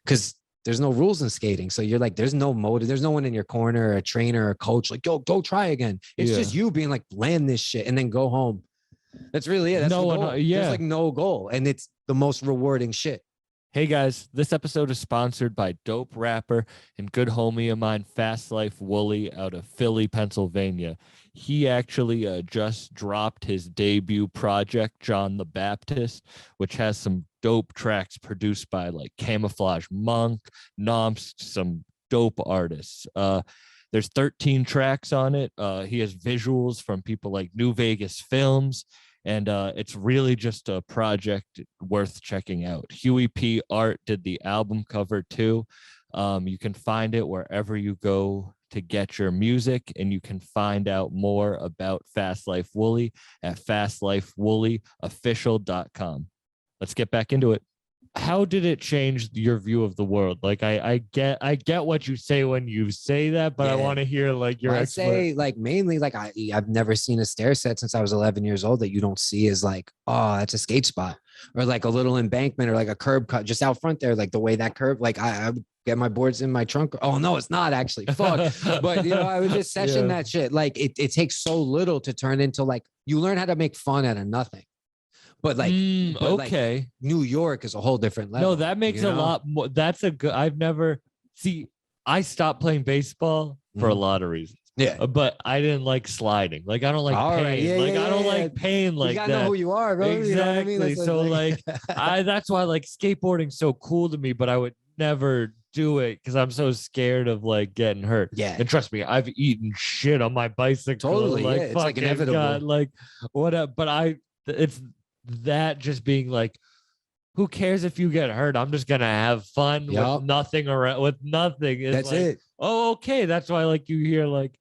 because there's no rules in skating. So you're like, there's no motive. There's no one in your corner, a trainer, or a coach, like, yo, go try again. It's just you being like, land this shit and then go home. That's really it. That's no one. There's like no goal. And it's the most rewarding shit. Hey guys, this episode is sponsored by dope rapper and good homie of mine, Fast Life Wooly, out of Philly, Pennsylvania. He actually just dropped his debut project, John the Baptist, which has some dope tracks produced by like Camouflage Monk, Nomps, some dope artists. There's 13 tracks on it. He has visuals from people like New Vegas Films. And it's really just a project worth checking out. Huey P. Art did the album cover too. You can find it wherever you go to get your music, and you can find out more about Fast Life Wooly at fastlifewoollyofficial.com. Let's get back into it. How did it change your view of the world? Like I get what you say when you say that, but I want to hear like your expert. I say like mainly like I've never seen a stair set since I was 11 years old that you don't see as like, oh, that's a skate spot, or like a little embankment, or like a curb cut just out front there, like the way that curb, like I would get my boards in my trunk. Oh no, it's not actually. Fuck. But I would just session that shit. Like it takes so little to turn into like, you learn how to make fun out of nothing. But like, okay, like New York is a whole different level. No, that makes a lot more. That's a good. I stopped playing baseball for a lot of reasons. Yeah, but I didn't like sliding. Like I don't like pain. Right. I don't like pain like that. You gotta know who you are, bro. Exactly. You know what I mean? So that's why like skateboarding's so cool to me. But I would never do it because I'm so scared of like getting hurt. Yeah, and trust me, I've eaten shit on my bicycle. Totally, like it's like inevitable. God, like what? But it's that just being like, who cares if you get hurt? I'm just gonna have fun with nothing around. With nothing. It's that's it. Oh, okay. That's why like you hear like,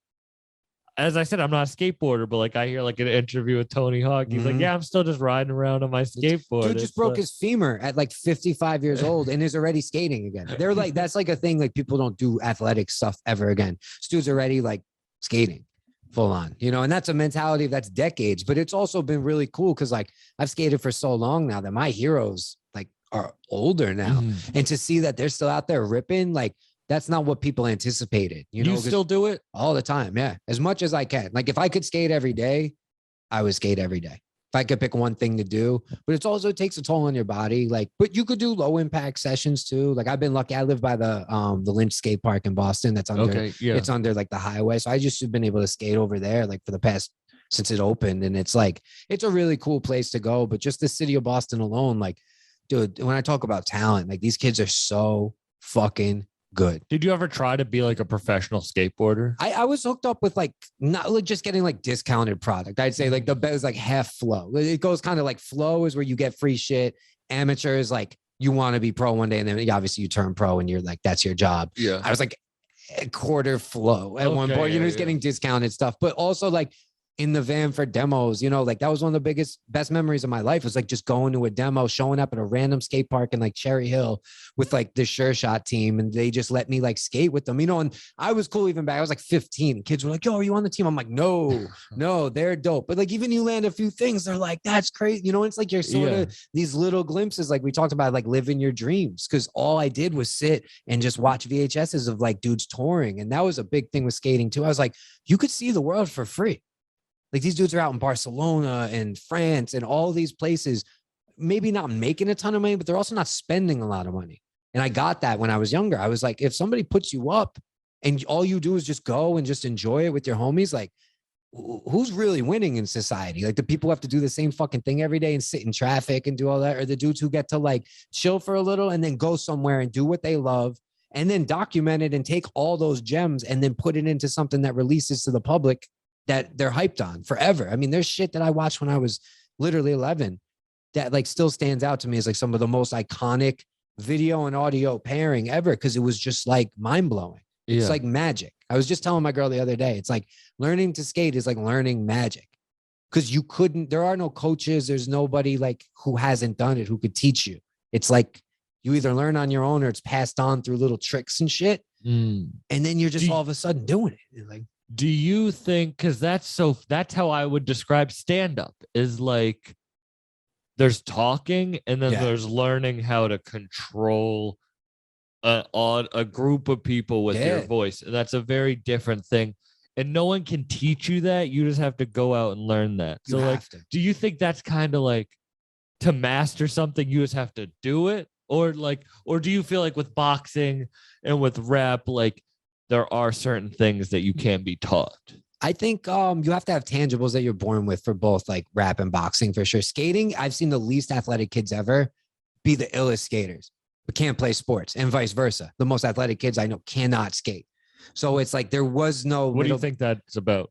as I said, I'm not a skateboarder, but like I hear like an interview with Tony Hawk. He's like, yeah, I'm still just riding around on my skateboard. Dude just broke his femur at like 55 years old and is already skating again. They're like, that's like a thing. Like people don't do athletic stuff ever again. This dude's already like skating full on, and that's a mentality that's decades, but it's also been really cool because like I've skated for so long now that my heroes like are older now, and to see that they're still out there ripping, like that's not what people anticipated. You still do it all the time, yeah, as much as I can. Like if I could skate every day, I would skate every day. If I could pick one thing to do, but it takes a toll on your body. Like, but you could do low impact sessions too. Like I've been lucky. I live by the Lynch skate park in Boston. That's under, it's under like the highway. So I just have been able to skate over there like for the past, since it opened. And it's like, it's a really cool place to go, but just the city of Boston alone, like, dude, when I talk about talent, like these kids are so fucking good. Did you ever try to be like a professional skateboarder? I was hooked up with like, not like just getting like discounted product. I'd say like the bet is like half flow. It goes kind of like flow is where you get free shit. Amateur is like you want to be pro one day and then obviously you turn pro and you're like, that's your job. Yeah. I was like a quarter flow at one point, just getting discounted stuff, but also like in the van for demos, like that was one of the best memories of my life. Was like just going to a demo, showing up at a random skate park in like Cherry Hill with like the Sure Shot team. And they just let me like skate with them, and I was cool even back. I was like 15 and kids were like, yo, are you on the team? I'm like, no, they're dope. But like, even you land a few things, they're like, that's crazy. It's like you're sort of these little glimpses, like we talked about, like living your dreams. Cause all I did was sit and just watch VHSs of like dudes touring. And that was a big thing with skating too. I was like, you could see the world for free. Like these dudes are out in Barcelona and France and all these places, maybe not making a ton of money, but they're also not spending a lot of money. And I got that when I was younger. I was like, if somebody puts you up, and all you do is just go and just enjoy it with your homies, like who's really winning in society? Like the people who have to do the same fucking thing every day and sit in traffic and do all that, or the dudes who get to like chill for a little and then go somewhere and do what they love and then document it and take all those gems and then put it into something that releases to the public that they're hyped on forever. I mean, there's shit that I watched when I was literally 11 that like still stands out to me as like some of the most iconic video and audio pairing ever, because it was just like mind blowing. It's like magic. I was just telling my girl the other day, it's like learning to skate is like learning magic, because there are no coaches. There's nobody like who hasn't done it who could teach you. It's like you either learn on your own or it's passed on through little tricks and shit. And then you're just all of a sudden doing it. Like, do you think, because that's how I would describe stand-up, is like there's talking and then there's learning how to control a group of people with your voice. And that's a very different thing. And no one can teach you that. You just have to go out and learn that. So like, do you think that's kind of like to master something, you just have to do it? Or do you feel like with boxing and with rap, like there are certain things that you can be taught? I think you have to have tangibles that you're born with for both like rap and boxing for sure. Skating, I've seen the least athletic kids ever be the illest skaters, but can't play sports, and vice versa. The most athletic kids I know cannot skate. So it's like there was no. What do you think that's about?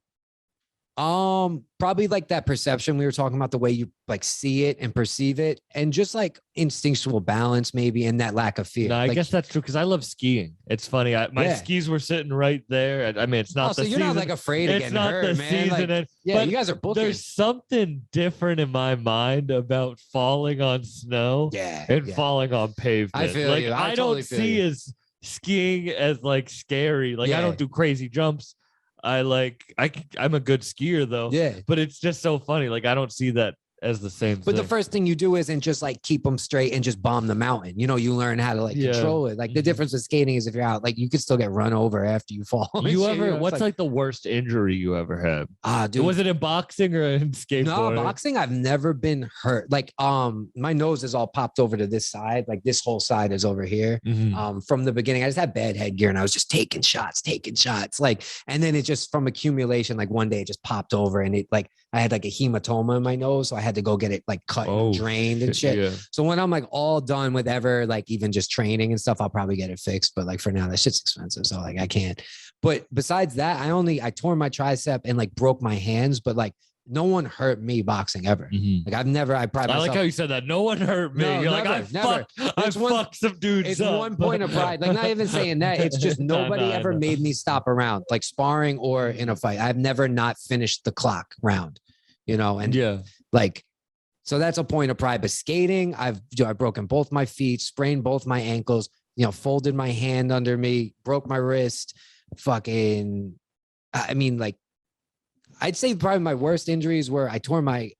Probably like that perception we were talking about, the way you like see it and perceive it, and just like instinctual balance maybe, and that lack of fear. No, I like, guess that's true, because I love skiing. It's funny. My skis were sitting right there. I mean, it's not the season. So you're not like afraid of getting hurt, man. Like, yeah, you guys are booking. There's something different in my mind about falling on snow and falling on pavement. I feel like, you. I don't see as skiing as like scary. Like I don't do crazy jumps. I'm a good skier though. Yeah. But it's just so funny. Like I don't see that as the same thing. But the first thing you do isn't just like keep them straight and just bomb the mountain. You know, you learn how to like control it. Like the difference with skating is if you're out, like you could still get run over after you fall. What's like the worst injury you ever had? Dude. Was it in boxing or in skateboarding? No, boxing, I've never been hurt. Like my nose is all popped over to this side. Like this whole side is over here. From the beginning, I just had bad headgear and I was just taking shots. Like, and then it just from accumulation, like one day it just popped over and it like I had like a hematoma in my nose. So I had to go get it like cut and drained and shit. Yeah. So when I'm like all done with ever, like even just training and stuff, I'll probably get it fixed. But like for now, that shit's expensive. So like I can't. But besides that, I tore my tricep and like broke my hands, but like no one hurt me boxing ever. Like I like how you said that. No one hurt me. No, You're never, like, I fucked some dudes. It's up. One point of pride. Like not even saying that. It's just nobody ever made me stop around, like sparring or in a fight. I've never not finished the clock round, you know? And like, so that's a point of pride. But skating, I've broken both my feet, sprained both my ankles, you know, folded my hand under me, broke my wrist, I mean, like, I'd say probably my worst injuries were I tore my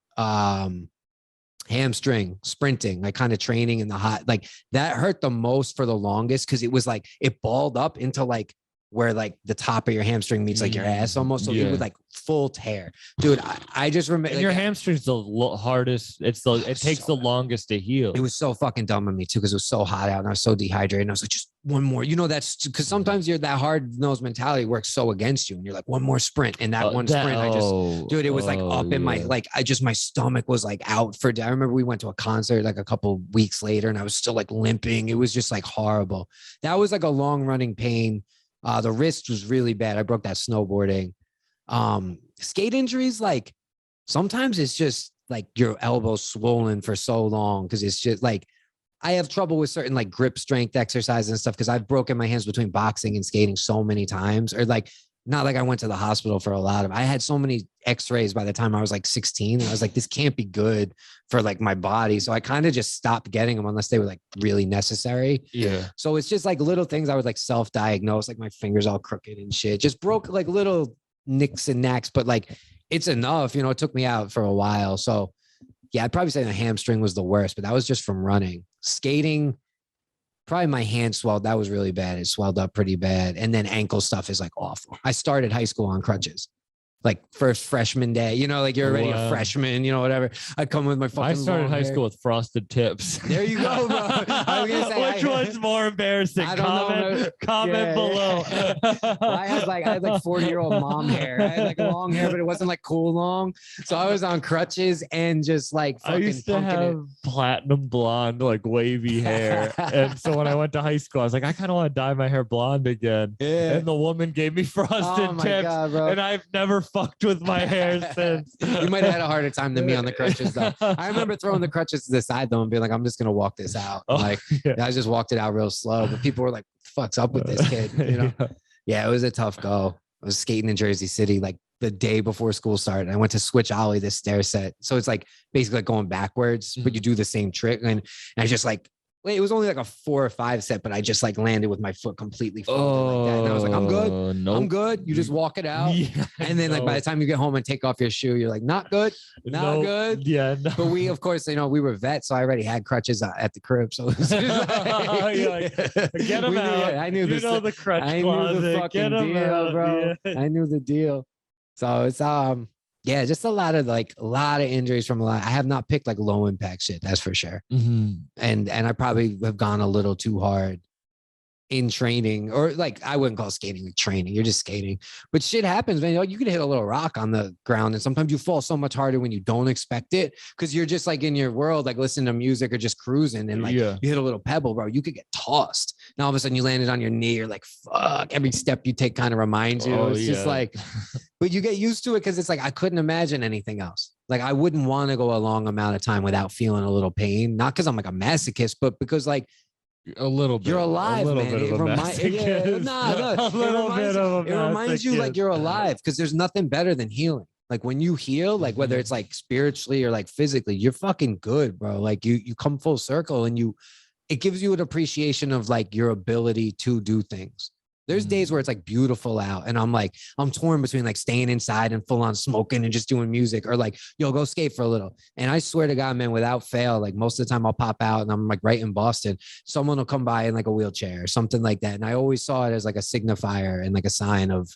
hamstring sprinting, like kind of training in the hot, like that hurt the most for the longest because it was like it balled up into like where like the top of your hamstring meets like your ass almost. So it was like full tear, dude. I just remember like, your hamstring's the hardest. It takes the longest to heal. It was so fucking dumb of me too because it was so hot out and I was so dehydrated. And I was like, just one more. You know, that's because sometimes that hard nose mentality works so against you, and you're like one more sprint. And that sprint, dude, it was like up in my like my stomach was like out for. I remember we went to a concert like a couple weeks later, and I was still like limping. It was just like horrible. That was like a long running pain. The wrist was really bad. I broke that snowboarding. Skate injuries, like sometimes it's just like your elbow's swollen for so long because it's just like I have trouble with certain like grip strength exercises and stuff because I've broken my hands between boxing and skating so many times, or like not like I went to the hospital for a lot of. I had so many x-rays by the time I was like 16 and I was like, this can't be good for like my body. So I kind of just stopped getting them unless they were like really necessary. Yeah. So it's just like little things I would like self-diagnose, like my fingers all crooked and shit. Just broke like little nicks and knacks, but like it's enough, you know. It took me out for a while. So yeah, I'd probably say the hamstring was the worst, but that was just from running. Skating, probably my hand swelled. That was really bad. It swelled up pretty bad. And then ankle stuff is like awful. I started high school on crutches. like first freshman day, you know, like you're already a freshman, you know, whatever. I'd come with my fucking I started high hair. school with frosted tips. There you go, bro. I was gonna say, which one's more embarrassing? I don't know. Comment below. Well, I had like 40-year-old mom hair. I had like long hair, but it wasn't like cool long. So I was on crutches and just like I fucking used to have platinum blonde, like wavy hair. And so when I went to high school, I was like, I kind of want to dye my hair blonde again. Yeah. And the woman gave me frosted tips. God, bro. And I've never fucked with my hair since. You might have had a harder time than me on the crutches, though. I remember throwing the crutches to the side, though, and being like, I'm just going to walk this out. I just walked it out real slow. But people were like, fuck's up with this kid? You know? Yeah, it was a tough go. I was skating in Jersey City like the day before school started. I went to switch ollie this stair set. So it's like basically like going backwards, but you do the same trick. And I just like, it was only like a 4 or 5 set, but I just like landed with my foot completely folded like that. And I was like, I'm good. Nope. I'm good. You just walk it out. Yeah, and then like by the time you get home and take off your shoe, you're like, not good, not good. Yeah. No. But we, of course, you know, we were vets. So I already had crutches at the crib. So it was like, get them out. I knew the crutch I closet. knew the fucking deal, out, bro. Yeah. I knew the deal. So it's yeah, just a lot of injuries from I have not picked like low impact shit, that's for sure. Mm-hmm. And I probably have gone a little too hard in training, or like I wouldn't call skating like training. You're just skating, but shit happens, man. You know, you can hit a little rock on the ground, and sometimes you fall so much harder when you don't expect it because you're just like in your world, like listening to music or just cruising, and like you hit a little pebble, bro. You could get tossed. Now all of a sudden you landed on your knee. You're like, fuck. Every step you take kind of reminds you. It's just like, but you get used to it because it's like I couldn't imagine anything else. Like I wouldn't want to go a long amount of time without feeling a little pain, not because I'm like a masochist, but because like. A little bit. You're alive, man. It reminds you like you're alive because there's nothing better than healing. Like when you heal, like whether it's like spiritually or like physically, you're fucking good, bro. Like you come full circle and it gives you an appreciation of like your ability to do things. There's days where it's like beautiful out and I'm torn between like staying inside and full on smoking and just doing music or like, yo, go skate for a little. And I swear to God, man, without fail, like most of the time I'll pop out and I'm like right in Boston. Someone will come by in like a wheelchair or something like that. And I always saw it as like a signifier and like a sign of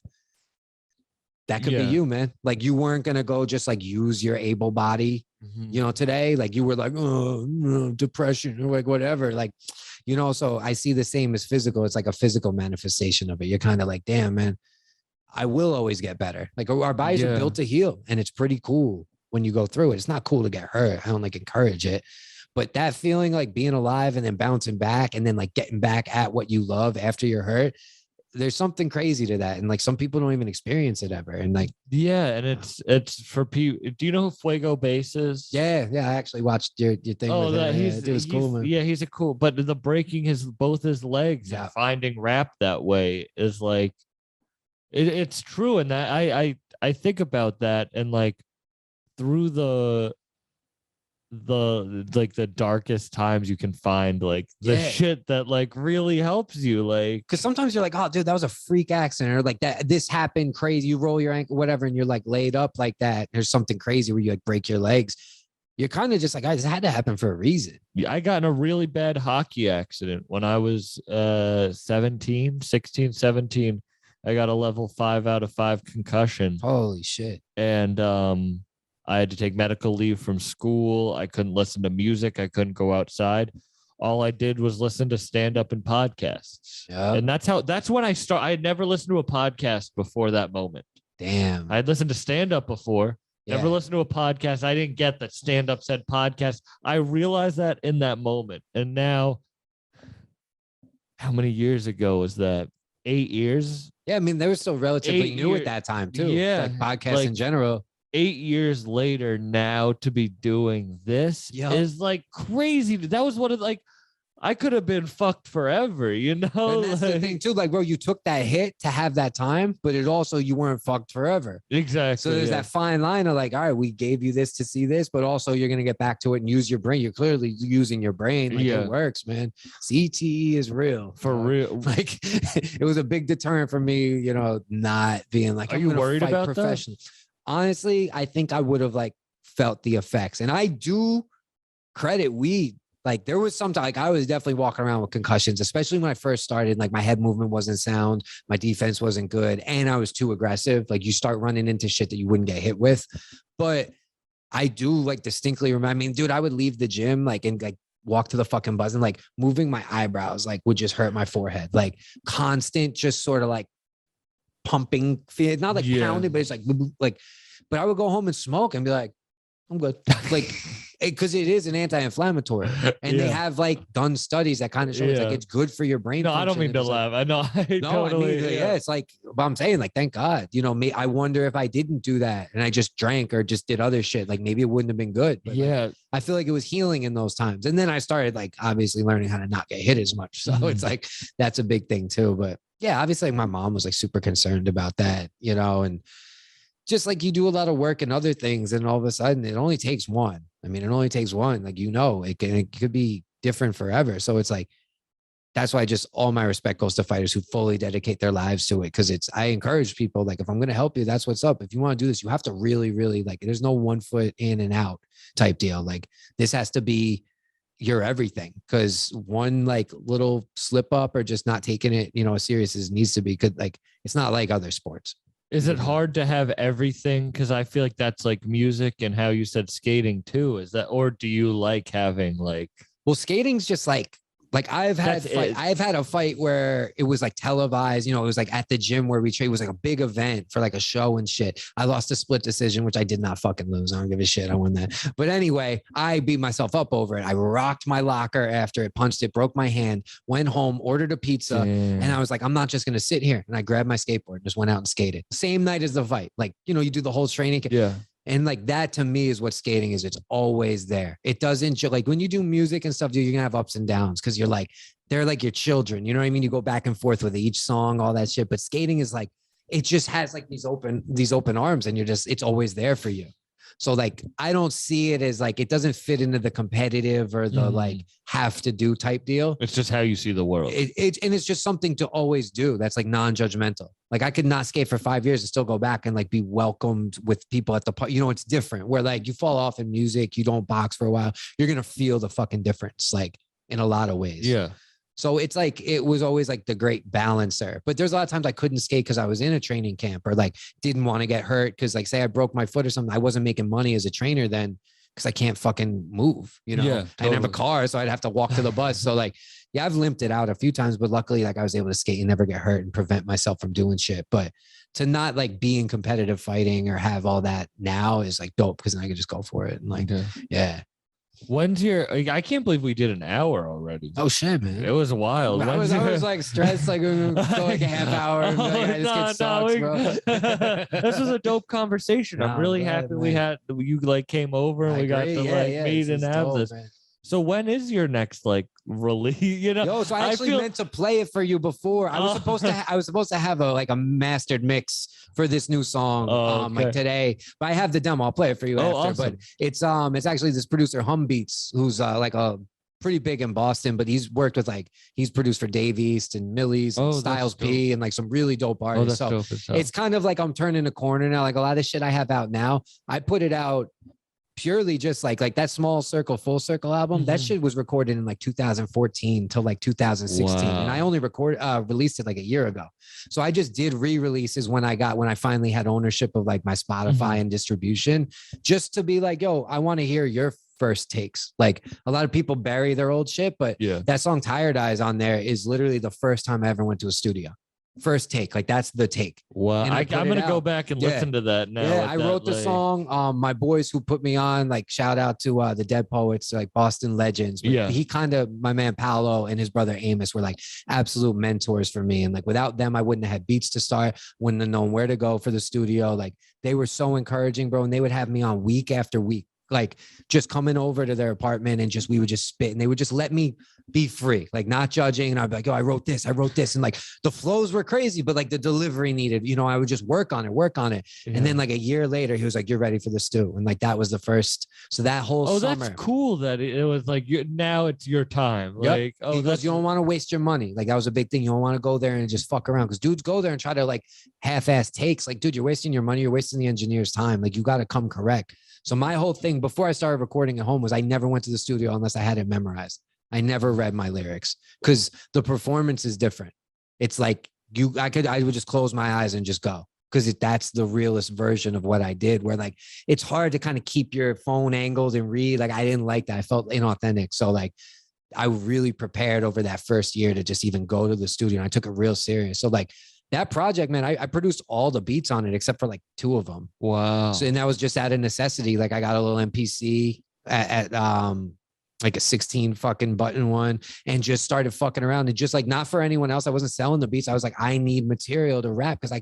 that could be you, man. Like you weren't going to go just like use your able body, you know, today. Like you were like, oh, depression or like whatever. Like, you know, so I see the same as physical. It's like a physical manifestation of it. You're kind of like, damn, man, I will always get better. Like our bodies are built to heal. And it's pretty cool when you go through it. It's not cool to get hurt. I don't like encourage it. But that feeling like being alive and then bouncing back and then like getting back at what you love after you're hurt, there's something crazy to that. And like some people don't even experience it ever. And like, and it's for people. Do you know who Fuego Bass is? Yeah. I actually watched your thing. Oh, with it was cool, man. Yeah, he's a cool, but the breaking both his legs and finding rap that way is like, it's true. And that I think about that and like through the darkest times you can find like the shit that like really helps you, like because sometimes you're like, oh dude, that was a freak accident, or like that this happened crazy, you roll your ankle whatever and you're like laid up like that, there's something crazy where you like break your legs, you're kind of just like, this had to happen for a reason. I got in a really bad hockey accident when I was 16 17. I got a level 5 out of 5 concussion. Holy shit. And I had to take medical leave from school. I couldn't listen to music. I couldn't go outside. All I did was listen to stand-up and podcasts. Yep. And that's when I started. I had never listened to a podcast before that moment. Damn. I had listened to stand-up before. Never listened to a podcast. I didn't get that stand-up said podcast. I realized that in that moment. And now, how many years ago was that? 8 years? Yeah, I mean, they were still relatively new at that time, too. Yeah. Like podcasts in general. 8 years later now to be doing this is like crazy. That was what it like. I could have been fucked forever, you know? And that's the thing too. Like, bro, you took that hit to have that time, but it also, you weren't fucked forever. Exactly. So there's that fine line of like, all right, we gave you this to see this, but also you're going to get back to it and use your brain. You're clearly using your brain. Like it works, man. CTE is real. For real. Like it was a big deterrent for me, you know, not being like, are you worried about that? Honestly, I think I would have like felt the effects. And I do credit weed Like there was some time, like I was definitely walking around with concussions, especially when I first started. Like my head movement wasn't sound, my defense wasn't good, and I was too aggressive. Like you start running into shit that you wouldn't get hit with. But I do like distinctly remember. I mean, dude, I would leave the gym like and like walk to the fucking bus and like moving my eyebrows like would just hurt my forehead. Like constant, just sort of like pumping, not like pounding, but it's like. But I would go home and smoke and be like, I'm good. Like, because it is an anti-inflammatory, and they have like done studies that kind of show it's like it's good for your brain. No, I don't mean to laugh. I know. Totally. It's like, but I'm saying like, thank God. You know, I wonder if I didn't do that and I just drank or just did other shit, like maybe it wouldn't have been good. But like, I feel like it was healing in those times. And then I started like obviously learning how to not get hit as much. So it's like that's a big thing too. But yeah, obviously like, my mom was like super concerned about that, you know, and just like you do a lot of work and other things, and all of a sudden it only takes one. I mean, it only takes one. Like, you know, it could be different forever. So it's like, that's why just all my respect goes to fighters who fully dedicate their lives to it. Cause I encourage people, like, if I'm going to help you, that's what's up. If you want to do this, you have to really, really like, there's no 1 foot in and out type deal. Like this has to be your everything. Cause one like little slip up or just not taking it, you know, as serious as it needs to be. Cause like, it's not like other sports. Is it hard to have everything? Because I feel like that's like music and how you said skating too. Is that, or do you like having like? Well, skating's just like I've had a fight where it was like televised, you know, it was like at the gym where we trained. It was like a big event for like a show and shit. I lost a split decision, which I did not fucking lose. I don't give a shit. I won that. But anyway, I beat myself up over it. I rocked my locker after it, punched it, broke my hand, went home, ordered a pizza. And I was like, I'm not just going to sit here. And I grabbed my skateboard and just went out and skated. Same night as the fight. Like, you know, you do the whole training. Yeah. And like that to me is what skating is. It's always there. It doesn't like when you do music and stuff, dude, you're gonna have ups and downs because you're like, they're like your children. You know what I mean? You go back and forth with each song, all that shit. But skating is like, it just has like these open arms, and it's always there for you. So like, I don't see it as like, it doesn't fit into the competitive or the like have to do type deal. It's just how you see the world. And it's just something to always do. That's like non-judgmental. Like I could not skate for 5 years and still go back and like be welcomed with people at the park. You know, it's different where like you fall off in music, you don't box for a while. You're going to feel the fucking difference, like in a lot of ways. Yeah. So it's like, it was always like the great balancer, but there's a lot of times I couldn't skate because I was in a training camp or like didn't want to get hurt. Cause like, say I broke my foot or something, I wasn't making money as a trainer then because I can't fucking move, you know, totally. I didn't have a car, so I'd have to walk to the bus. So like, yeah, I've limped it out a few times, but luckily like I was able to skate and never get hurt and prevent myself from doing shit. But to not like be in competitive fighting or have all that now is like dope because then I could just go for it. And like, yeah. When's your? I can't believe we did an hour already. Oh shit, man! It was wild. I was like stressed, like we're gonna go like a half hour. And like, bro. This was a dope conversation. I'm really happy we had you like came over and we got to meet and have dope, this. Man. So when is your next like release? You know, so I actually meant to play it for you before. I was supposed to have a mastered mix for this new song like today, but I have the demo. I'll play it for you after. Awesome. But it's actually this producer Hum Beats, who's like a pretty big in Boston, but he's worked with like he's produced for Dave East and Millie's and Styles P and like some really dope artists. So it's kind of like I'm turning a corner now. Like a lot of shit I have out now, I put it out purely just like that Small Circle Full Circle album. That shit was recorded in like 2014 till like 2016. And I only released it like a year ago. So I just did re-releases when I finally had ownership of like my Spotify and distribution, just to be like, yo, I want to hear your first takes. Like a lot of people bury their old shit, but that song Tired Eyes on there is literally the first time I ever went to a studio. First take, like that's the take. Wow, I'm gonna go back and listen to that now. Yeah, I wrote the song. My boys who put me on, like shout out to the Dead Poets, like Boston legends. But he kind of, my man Paolo and his brother Amos were like absolute mentors for me. And like without them, I wouldn't have had beats to start, wouldn't have known where to go for the studio. Like they were so encouraging, bro. And they would have me on week after week, like just coming over to their apartment and we would just spit and they would just let me be free, like not judging. And I'd be like, oh, I wrote this. And like the flows were crazy, but like the delivery needed, you know, I would just work on it. Yeah. And then like a year later, he was like, you're ready for the stew. And like, that was the first. So that whole summer. That's cool that it was like, now it's your time. Like, because you don't want to waste your money. Like that was a big thing. You don't want to go there and just fuck around because dudes go there and try to like half-ass takes. Like, dude, you're wasting your money. You're wasting the engineer's time. Like you got to come correct. So my whole thing before I started recording at home was I never went to the studio unless I had it memorized. I never read my lyrics because the performance is different. It's like I would just close my eyes and just go. Because that's the realest version of what I did, where like it's hard to kind of keep your phone angled and read. Like I didn't like that. I felt inauthentic. So like I really prepared over that first year to just even go to the studio. And I took it real serious. So like that project, man, I produced all the beats on it except for like 2 of them. Wow. So and that was just out of necessity. Like I got a little MPC at like a 16 fucking button one and just started fucking around and just like not for anyone else. I wasn't selling the beats. I was like, I need material to rap because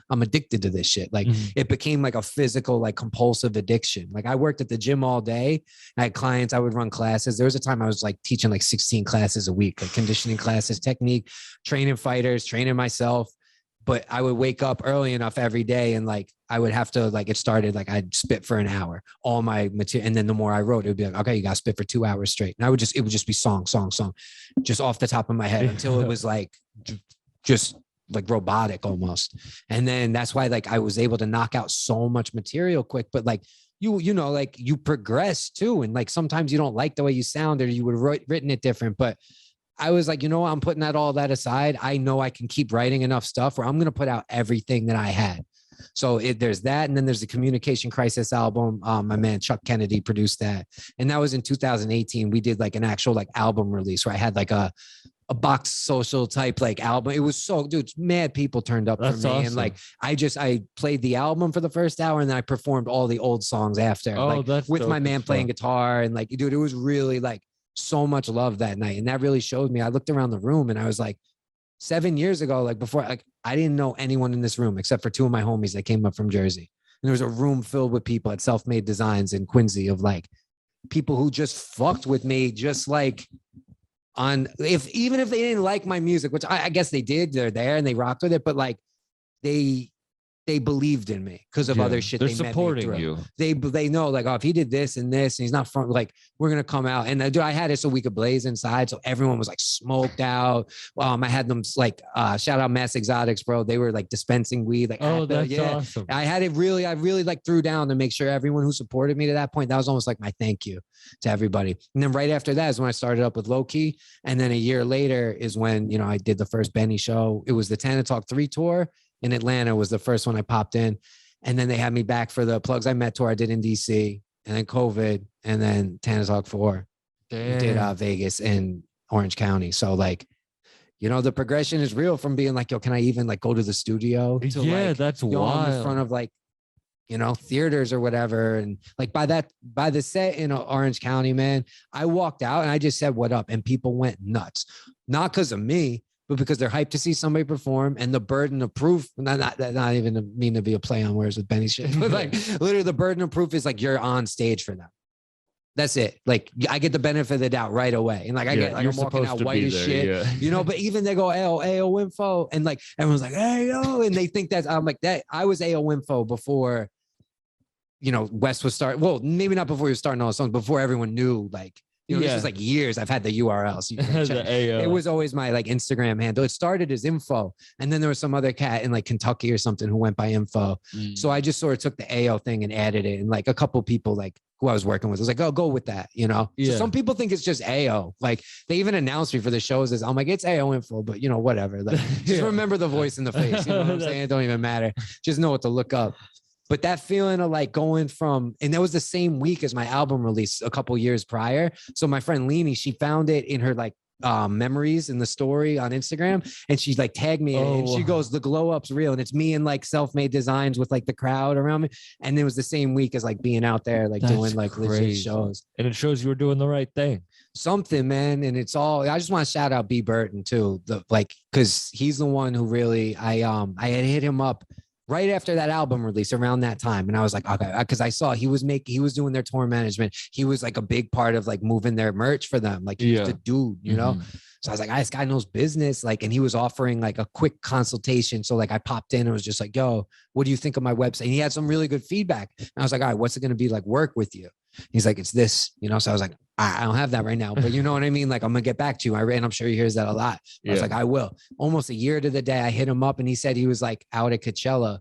I'm addicted to this shit. Like it became like a physical, like compulsive addiction. Like I worked at the gym all day. I had clients, I would run classes. There was a time I was like teaching like 16 classes a week, like conditioning classes, technique, training fighters, training myself. But I would wake up early enough every day and like I would have to like it started like I'd spit for an hour, all my material. And then the more I wrote, it would be like, okay, you got to spit for 2 hours straight. And it would just be song, just off the top of my head until it was like just like robotic almost. And then that's why like I was able to knock out so much material quick. But like you know, like you progress too. And like sometimes you don't like the way you sound or you would have written it different. But I was like, you know what? I'm putting all that aside. I know I can keep writing enough stuff where I'm going to put out everything that I had. So there's that. And then there's the Communication Crisis album. My man, Chuck Kennedy produced that. And that was in 2018. We did like an actual like album release where I had like a box social type like album. It was so, dude, mad people turned up for me. Awesome. And like, I played the album for the first hour and then I performed all the old songs after. Oh, like with my man playing guitar. And like, dude, it was really like, so much love that night. And that really showed me. I looked around the room and I was like, 7 years ago, like before, like I didn't know anyone in this room except for 2 of my homies that came up from Jersey. And there was a room filled with people at Self-Made Designs in Quincy of like people who just fucked with me, just like even if they didn't like my music, which I guess they did, they're there and they rocked with it, but like they believed in me because of other shit. They're supporting you. They know like, oh, if he did this and this and he's not from like, we're going to come out. And I had it so we could blaze inside. So everyone was like smoked out. I had them like, shout out Mass Exotics, bro. They were like dispensing weed. Like, oh, that's awesome. I really like threw down to make sure everyone who supported me to that point, that was almost like my thank you to everybody. And then right after that is when I started up with Low Key. And then a year later is when, I did the first Benny show. It was the Tana Talk 3 tour. In Atlanta was the first one I popped in. And then they had me back for the Plugs I Met tour I did in DC and then COVID and then Tana Talk 4. Damn. Did Vegas and Orange County. So like, the progression is real from being like, yo, can I even like go to the studio? To like, that's wild. In front of like, theaters or whatever. And like by the set in Orange County, man, I walked out and I just said, what up? And people went nuts. Not because of me, but because they're hyped to see somebody perform and the burden of proof, not even mean to be a play on words with Benny shit, but like literally the burden of proof is like, you're on stage for them. That's it. Like I get the benefit of the doubt right away. And like, I get like, I'm walking out white as shit, but even they go, Ayo Info. And like, everyone's like, hey, yo. And they think that's, I'm like that. I was Ayo Info before, West was starting. Well, maybe not before he was starting all the songs, before everyone knew like, this was like years. I've had the URLs. It was always my like Instagram handle. It started as Info. And then there was some other cat in like Kentucky or something who went by Info. So I just sort of took the Ayo thing and added it. And like a couple people like who I was working with was like, oh, go with that, So some people think it's just Ayo. Like they even announced me for the shows as I'm like, it's Ayo Info, but whatever. Like, just remember the voice in the face. You know what I'm saying? It don't even matter. Just know what to look up. But that feeling of like going from, and that was the same week as my album release a couple years prior. So my friend Leanie, she found it in her like memories in the story on Instagram. And she like tagged me and she goes, the glow up's real. And it's me and like Self-Made Designs with like the crowd around me. And it was the same week as like being out there, like doing like legit shows. And it shows you were doing the right thing. Something, man. And it's all, I just want to shout out B Burton too. Cause he's the one who really, I had hit him up right after that album release around that time. And I was like, okay, because I saw he was doing their tour management. He was like a big part of like moving their merch for them. Like he was the dude, So I was like, this guy knows business. Like, and he was offering like a quick consultation. So like I popped in and was just like, yo, what do you think of my website? And he had some really good feedback. And I was like, all right, what's it going to be like work with you? He's like, it's this, So I was like, I don't have that right now, but you know what I mean? Like, I'm gonna get back to you. And I'm sure he hears that a lot. I was like, I will. Almost a year to the day I hit him up and he said he was like out at Coachella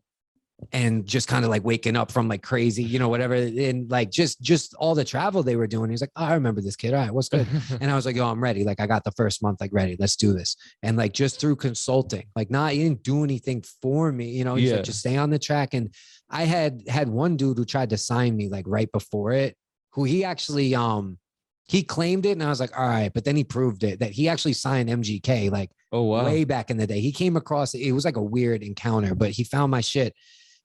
and just kind of like waking up from like crazy, you know, whatever. And like, just all the travel they were doing. He's like, oh, I remember this kid. All right, what's good? And I was like, yo, I'm ready. Like I got the first month, like ready, let's do this. And like, just through consulting, like he didn't do anything for me, you know, he's like, just stay on the track. And I had one dude who tried to sign me like right before it, who he actually, he claimed it. And I was like, all right. But then he proved it, that he actually signed MGK, like way back in the day. He came across, it was like a weird encounter, but he found my shit.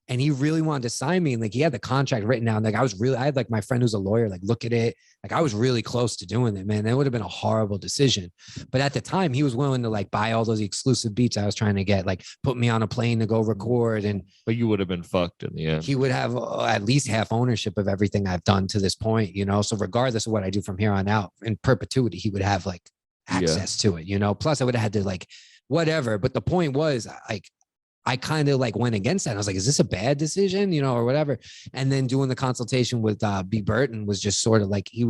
And he really wanted to sign me. And like, he had the contract written down. Like I had like my friend who's a lawyer, like look at it. Like I was really close to doing it, man. That would have been a horrible decision. But at the time he was willing to like buy all those exclusive beats I was trying to get, like put me on a plane to go record. But you would have been fucked in the end. He would have at least half ownership of everything I've done to this point, you know? So regardless of what I do from here on out in perpetuity, he would have like access to it, you know? Plus I would have had to like, whatever. But the point was like, I kind of like went against that. I was like, is this a bad decision, you know, or whatever? And then doing the consultation with B. Burton was just sort of like, he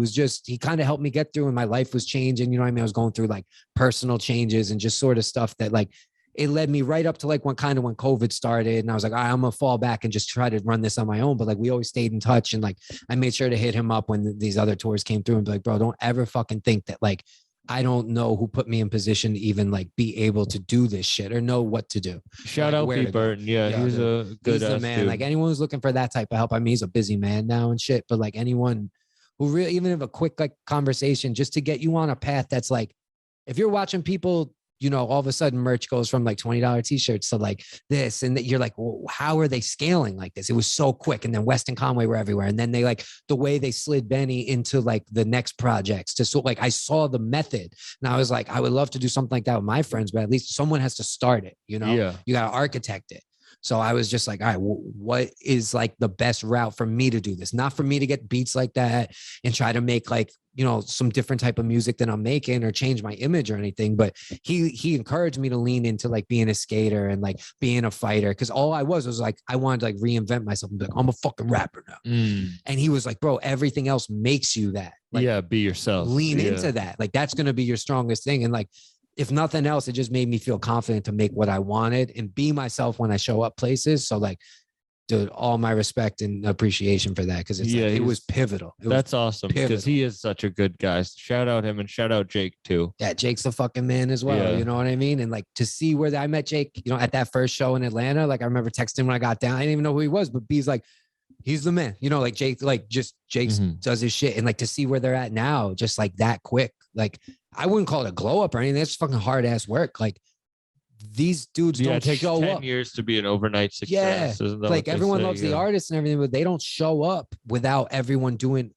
kind of helped me get through, and my life was changing. You know what I mean? I was going through like personal changes and just sort of stuff that like, it led me right up to like when COVID started. And I was like, all right, I'm going to fall back and just try to run this on my own. But like, we always stayed in touch. And like, I made sure to hit him up when these other tours came through and be like, bro, don't ever fucking think that like, I don't know who put me in position to even like be able to do this shit or know what to do. Shout out B. Burton. Yeah, he's a good man. dude. Like anyone who's looking for that type of help. I mean, he's a busy man now and shit, but like anyone who really, even if a quick like conversation just to get you on a path that's like, if you're watching people, you know, all of a sudden merch goes from like $20 t-shirts to like this, and that you're like, well, how are they scaling like this? It was so quick. And then West and Conway were everywhere. And then they like the way they slid Benny into like the next projects to, so like, I saw the method and I was like, I would love to do something like that with my friends, but at least someone has to start it. You know, you got to architect it. So I was just like, all right, what is like the best route for me to do this? Not for me to get beats like that and try to make like, you know, some different type of music than I'm making or change my image or anything. But he encouraged me to lean into like being a skater and like being a fighter. Cause all I was like, I wanted to like reinvent myself and be like, I'm a fucking rapper now. And he was like, bro, everything else makes you that. Like, be yourself. Lean into that. Like, that's going to be your strongest thing. And like, if nothing else, it just made me feel confident to make what I wanted and be myself when I show up places. So like, dude, all my respect and appreciation for that, because it's like, it was pivotal. That's awesome, because he is such a good guy. Shout out him and shout out Jake too. Yeah, Jake's the fucking man as well. You know what I mean? And like to see where I met Jake, you know, at that first show in Atlanta, like I remember texting when I got down. I didn't even know who he was, but B's like, he's the man. You know, like Jake, like just Jake does his shit, and like to see where they're at now, just like that quick. Like I wouldn't call it a glow up or anything. That's fucking hard ass work. Like these dudes don't it takes show 10 up. years to be an overnight success. Yeah, like everyone loves the artists and everything, but they don't show up without everyone doing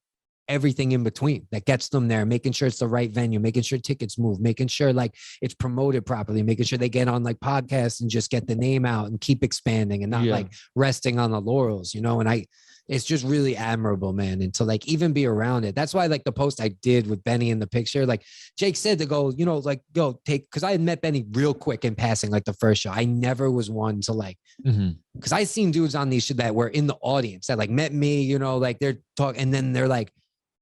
everything in between that gets them there, making sure it's the right venue, making sure tickets move, making sure like it's promoted properly, making sure they get on like podcasts and just get the name out and keep expanding and not like resting on the laurels, you know. And it's just really admirable, man. And to like even be around it. That's why like the post I did with Benny in the picture, like Jake said to go, you know, like go take, because I had met Benny real quick in passing, like the first show. I never was one to like, because I seen dudes on these shit that were in the audience that like met me, you know, like they're talking, and then they're like,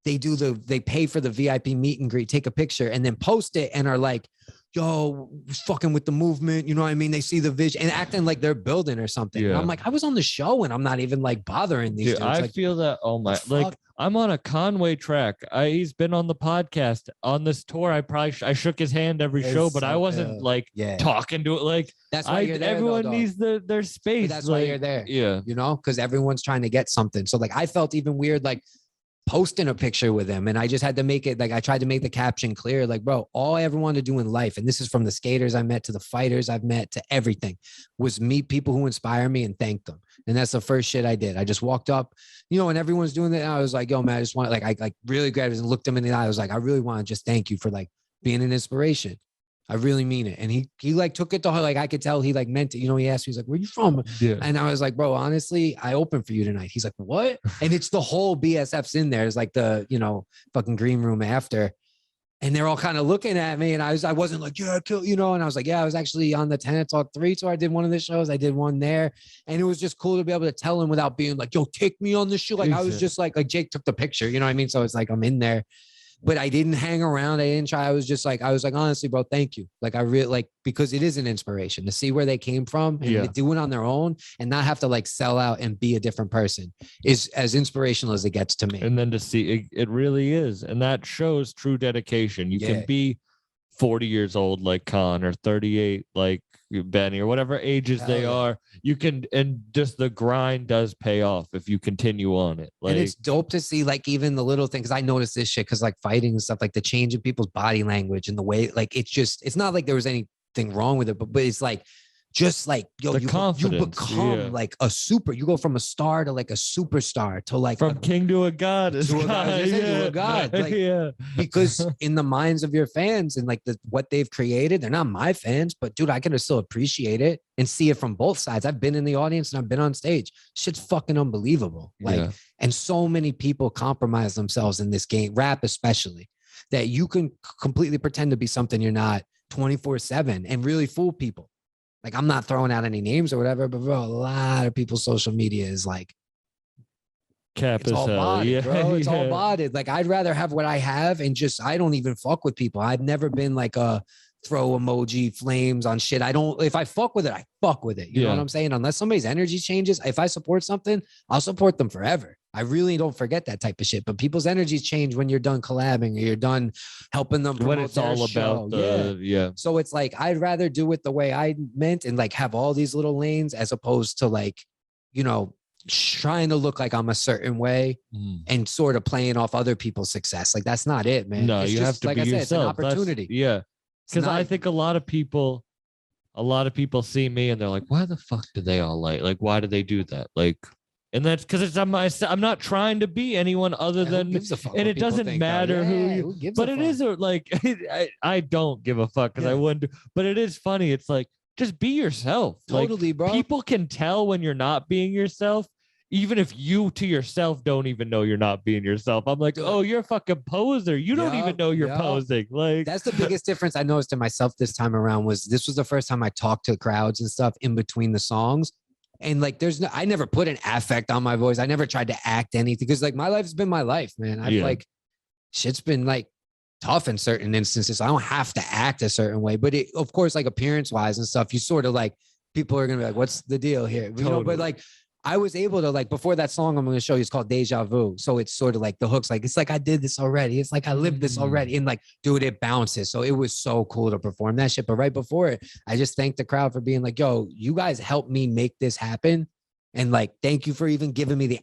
they pay for the VIP meet and greet, take a picture and then post it and are like, yo, fucking with the movement, you know what I mean? They see the vision and acting like they're building or something. And I'm like, I was on the show and I'm not even like bothering these dudes. I like, feel that, oh my, like I'm on a Conway track. He's been on the podcast on this tour. I shook his hand every show, but I wasn't like talking to it. Like that's why you're there. Everyone needs their space. But that's like, why you're there. Yeah. You know, because everyone's trying to get something. So like, I felt even weird, like posting a picture with him, and I just had to make it like, I tried to make the caption clear, like, bro, all I ever wanted to do in life, and this is from the skaters I met to the fighters I've met to everything, was meet people who inspire me and thank them. And that's the first shit I did. I just walked up, you know, and everyone's doing that. I was like, yo, man, I just want like, I like really grabbed and looked him in the eye. I was like, I really want to just thank you for like being an inspiration. I really mean it. And he like took it to her. Like I could tell he like meant it. You know, he asked me, he's like, where you from? Yeah. And I was like, bro, honestly, I opened for you tonight. He's like, what? And it's the whole BSF's in there. It's like the, you know, fucking green room after. And they're all kind of looking at me. And I wasn't like, yeah, you know, and I was like, yeah, I was actually on the Tenant Talk 3 tour. I did one of the shows. I did one there. And it was just cool to be able to tell him without being like, yo, take me on the show. Like I was just like Jake took the picture, you know what I mean? So it's like, I'm in there. but I didn't hang around. I didn't try. I was like, honestly, bro, thank you. Like, I really like, because it is an inspiration to see where they came from and do it on their own and not have to like sell out and be a different person is as inspirational as it gets to me. And then to see it really is. And that shows true dedication. You can be 40 years old like Khan or 38 like Benny or whatever ages they are. You can, and just the grind does pay off if you continue on it. Like, and it's dope to see like even the little things. I noticed this shit because like fighting and stuff, like the change in people's body language and the way, like it's not like there was anything wrong with it, but it's like just like, yo, you become like a you go from a star to like a superstar to like from king to a god, to a god. Like, because in the minds of your fans and like what they've created, they're not my fans, but dude, I can still appreciate it and see it from both sides. I've been in the audience and I've been on stage. Shit's fucking unbelievable. Like, and so many people compromise themselves in this game, rap especially, that you can completely pretend to be something you're not 24/7 and really fool people. Like, I'm not throwing out any names or whatever, but bro, a lot of people's social media is like, it's all botted, bro. It's all botted. Like, I'd rather have what I have and just, I don't even fuck with people. I've never been like a throw emoji flames on shit. If I fuck with it, I fuck with it. You know what I'm saying? Unless somebody's energy changes, if I support something, I'll support them forever. I really don't forget that type of shit, but people's energies change when you're done collabing or you're done helping them. When it's all about So it's like, I'd rather do it the way I meant and like have all these little lanes as opposed to like, you know, trying to look like I'm a certain way and sort of playing off other people's success. Like, that's not it, man. No, you have to be yourself. It's an opportunity. Because I think a lot of people see me and they're like, why the fuck do they all like why do they do that? Like, and that's because I'm not trying to be anyone other than, and it doesn't matter who but it is like, I don't give a fuck because I wouldn't, but it is funny. It's like, just be yourself. Totally, like, bro. People can tell when you're not being yourself, even if you to yourself don't even know you're not being yourself. I'm like, oh, you're a fucking poser. You don't even know you're posing. Like, that's the biggest difference I noticed in myself this time around. This was the first time I talked to crowds and stuff in between the songs. And like, I never put an affect on my voice. I never tried to act anything because like my life's been my life, man. I've like, shit's been like tough in certain instances. I don't have to act a certain way, but it, of course, like appearance wise and stuff, you sort of like, people are going to be like, what's the deal here? You know, but like, I was able to like, before that song I'm going to show you, it's called Deja Vu. So it's sort of like the hook's like, it's like I did this already. It's like I lived this already. And like, dude, it bounces. So it was so cool to perform that shit. But right before it, I just thanked the crowd for being like, yo, you guys helped me make this happen. And like, thank you for even giving me the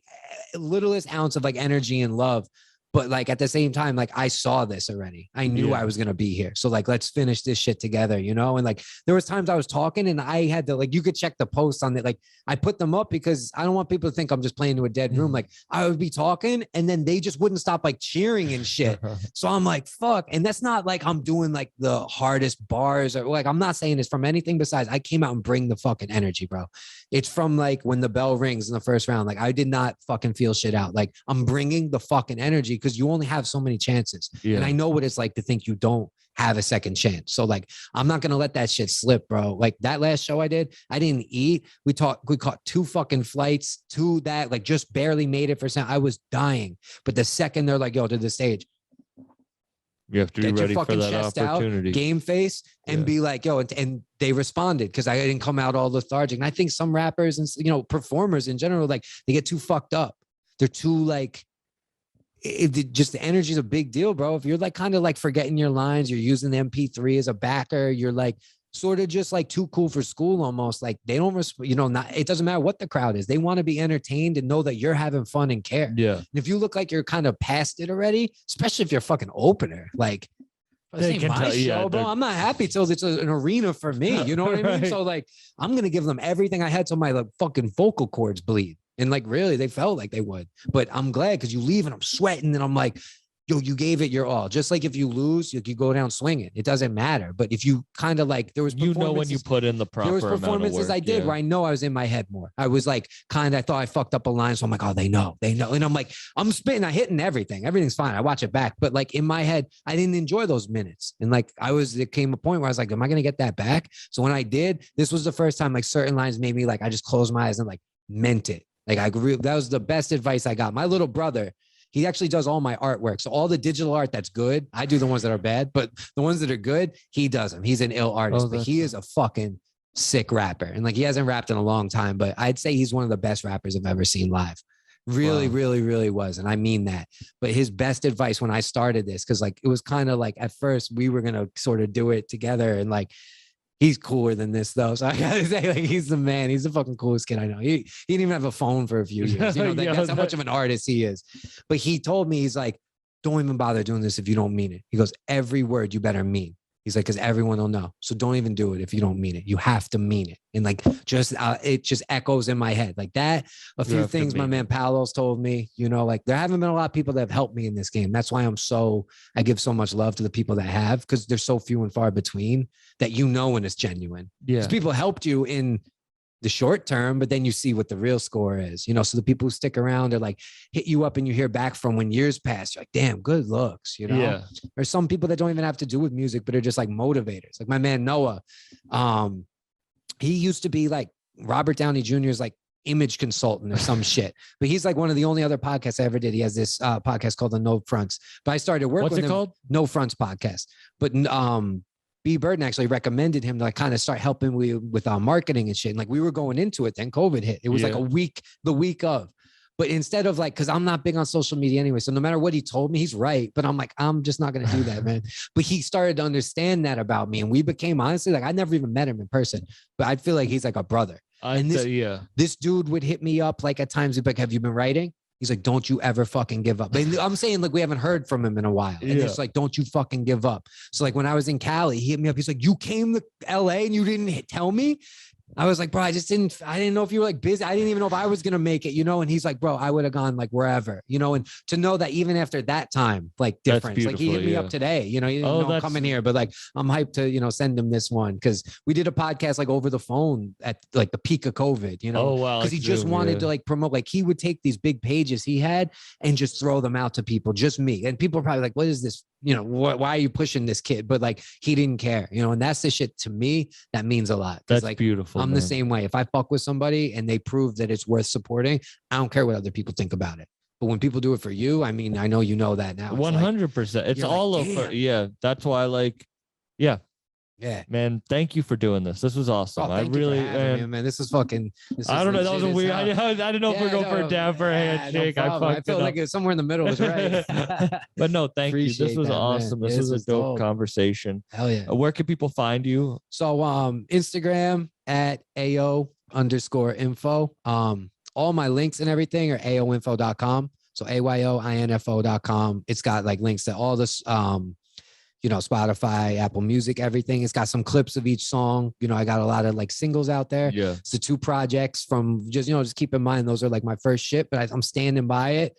littlest ounce of like energy and love. But like at the same time, like I saw this already. I knew I was going to be here. So like, let's finish this shit together, you know? And like, there was times I was talking and I had to like, you could check the posts on it. Like I put them up because I don't want people to think I'm just playing to a dead room. Like I would be talking and then they just wouldn't stop like cheering and shit. So I'm like, fuck. And that's not like I'm doing like the hardest bars or like, I'm not saying this from anything besides I came out and bring the fucking energy, bro. It's from like when the bell rings in the first round, like I did not fucking feel shit out. Like I'm bringing the fucking energy because you only have so many chances. And I know what it's like to think you don't have a second chance. So like, I'm not going to let that shit slip, bro. Like that last show I did, I didn't eat. We caught 2 fucking flights to that, like just barely made it for sound. I was dying. But the second they're like, yo, to the stage, you have to be ready for that opportunity. Out, game face and be like, yo, and they responded because I didn't come out all lethargic. And I think some rappers and, you know, performers in general, like they get too fucked up. They're too like, just the energy is a big deal, bro. If you're like kind of like forgetting your lines, you're using the MP3 as a backer, you're like sort of just like too cool for school almost. Like they don't, you know, not, it doesn't matter what the crowd is. They want to be entertained and know that you're having fun and care. Yeah. And if you look like you're kind of past it already, especially if you're a fucking opener, like this ain't my show, bro. I'm not happy till it's an arena for me. You know what I mean? So like, I'm going to give them everything I had till my like fucking vocal cords bleed. And like, really, they felt like they would. But I'm glad because you leave and I'm sweating and I'm like, yo, you gave it your all. Just like if you lose, you go down swinging. It doesn't matter. But if you kind of like, there was, you know, when you put in the proper, there was performances I did where I know I was in my head more. I was like, I thought I fucked up a line. So I'm like, oh, they know. And I'm like, I'm spitting, I'm hitting everything. Everything's fine. I watch it back. But like in my head, I didn't enjoy those minutes. And like, it came a point where I was like, am I going to get that back? So when I did, this was the first time like certain lines made me like, I just closed my eyes and like meant it. Like that was the best advice I got. My little brother, He actually does all my artwork. So all the digital art that's good, I do the ones that are bad, but the ones that are good, he does them. He's an ill artist, but he is a fucking sick rapper. And like, he hasn't rapped in a long time, but I'd say he's one of the best rappers I've ever seen live. Really, really, really was. And I mean that. But his best advice when I started this, because like, it was kind of like, at first we were going to sort of do it together, and like, he's cooler than this though. So I gotta say, like, he's the man. He's the fucking coolest kid I know. He didn't even have a phone for a few years. You know, that's how much of an artist he is. But he told me, he's like, don't even bother doing this if you don't mean it. He goes, every word you better mean. He's like, because everyone will know. So don't even do it if you don't mean it. You have to mean it. And like, just it just echoes in my head like that. A few things my man Palos told me, you know, like there haven't been a lot of people that have helped me in this game. That's why I give so much love to the people that have, because there's so few and far between that, you know, when it's genuine. Yeah. Because people helped you in the short term, but then you see what the real score is, you know. So the people who stick around are like, hit you up and you hear back from when years pass, you're like, damn, good looks, you know. Yeah. There's some people that don't even have to do with music, but are just like motivators. Like my man Noah, he used to be like Robert Downey Jr.'s like image consultant or some shit, but he's like one of the only other podcasts I ever did. He has this podcast called the No Fronts, but I started working with him. What's it called? No Fronts podcast. But B. Burden actually recommended him to like kind of start helping with marketing and shit. And like we were going into it, then COVID hit. It was like the week of. But instead of like, because I'm not big on social media anyway, so no matter what he told me, he's right. But I'm like, I'm just not going to do that, man. But he started to understand that about me. And we became, honestly, like I never even met him in person, but I feel like he's like a brother. This dude would hit me up like at times, he'd be like, have you been writing? He's like, don't you ever fucking give up. But I'm saying like, we haven't heard from him in a while. And it's like, don't you fucking give up. So like when I was in Cali, he hit me up. He's like, you came to LA and you didn't tell me? I was like, bro, I didn't know if you were like busy. I didn't even know if I was going to make it, you know? And he's like, bro, I would have gone like wherever, you know? And to know that even after that time, like difference, like he hit me up today, you know, he didn't know I'm coming here, but like, I'm hyped to, you know, send him this one. Cause we did a podcast like over the phone at like the peak of COVID, you know? Oh, wow. Cause he just wanted to like promote, like he would take these big pages he had and just throw them out to people, just me. And people are probably like, what is this? You know, why are you pushing this kid? But like, he didn't care, you know, and that's the shit to me that means a lot. That's like, beautiful. I'm the same way. If I fuck with somebody and they prove that it's worth supporting, I don't care what other people think about it. But when people do it for you, I mean, I know you know that now. 100%. It's all over. Yeah. That's why, like, yeah, man, thank you for doing this. This was awesome. I really, man, this is fucking. I don't know. That was a weird. I didn't know if we're going for a dab or a handshake. No, I felt like it was somewhere in the middle. Is right. But no, thank you. This was awesome. This was a dope conversation. Hell yeah. Where can people find you? So, Instagram at Ayo_Info. All my links and everything are ayoinfo.com. So AYOINFO.com. It's got like links to all this. You know, Spotify, Apple Music, everything. It's got some clips of each song. You know, I got a lot of like singles out there. Yeah. It's the 2 projects from just, you know, just keep in mind, those are like my first shit, but I'm standing by it.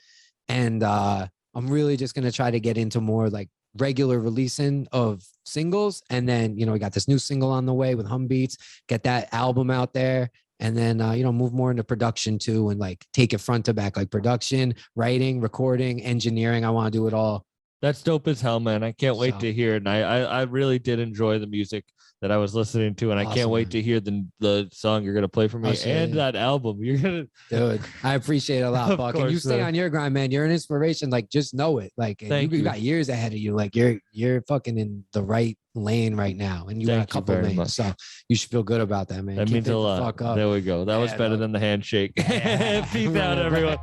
And I'm really just going to try to get into more like regular releasing of singles. And then, you know, we got this new single on the way with Hum Beats, get that album out there. And then, you know, move more into production too, and like take it front to back, like production, writing, recording, engineering. I want to do it all. That's dope as hell, man. I can't wait to hear it. And I really did enjoy the music that I was listening to, and I can't wait to hear the song you're gonna play for me and that album. You're gonna, dude. I appreciate it a lot, Buck. And you stay on your grind, man. You're an inspiration. Like, just know it. Like, you got years ahead of you. Like, you're fucking in the right lane right now, and you got a couple lanes. So you should feel good about that, man. That means a lot. There we go. That was better than the handshake. Peace out, everyone.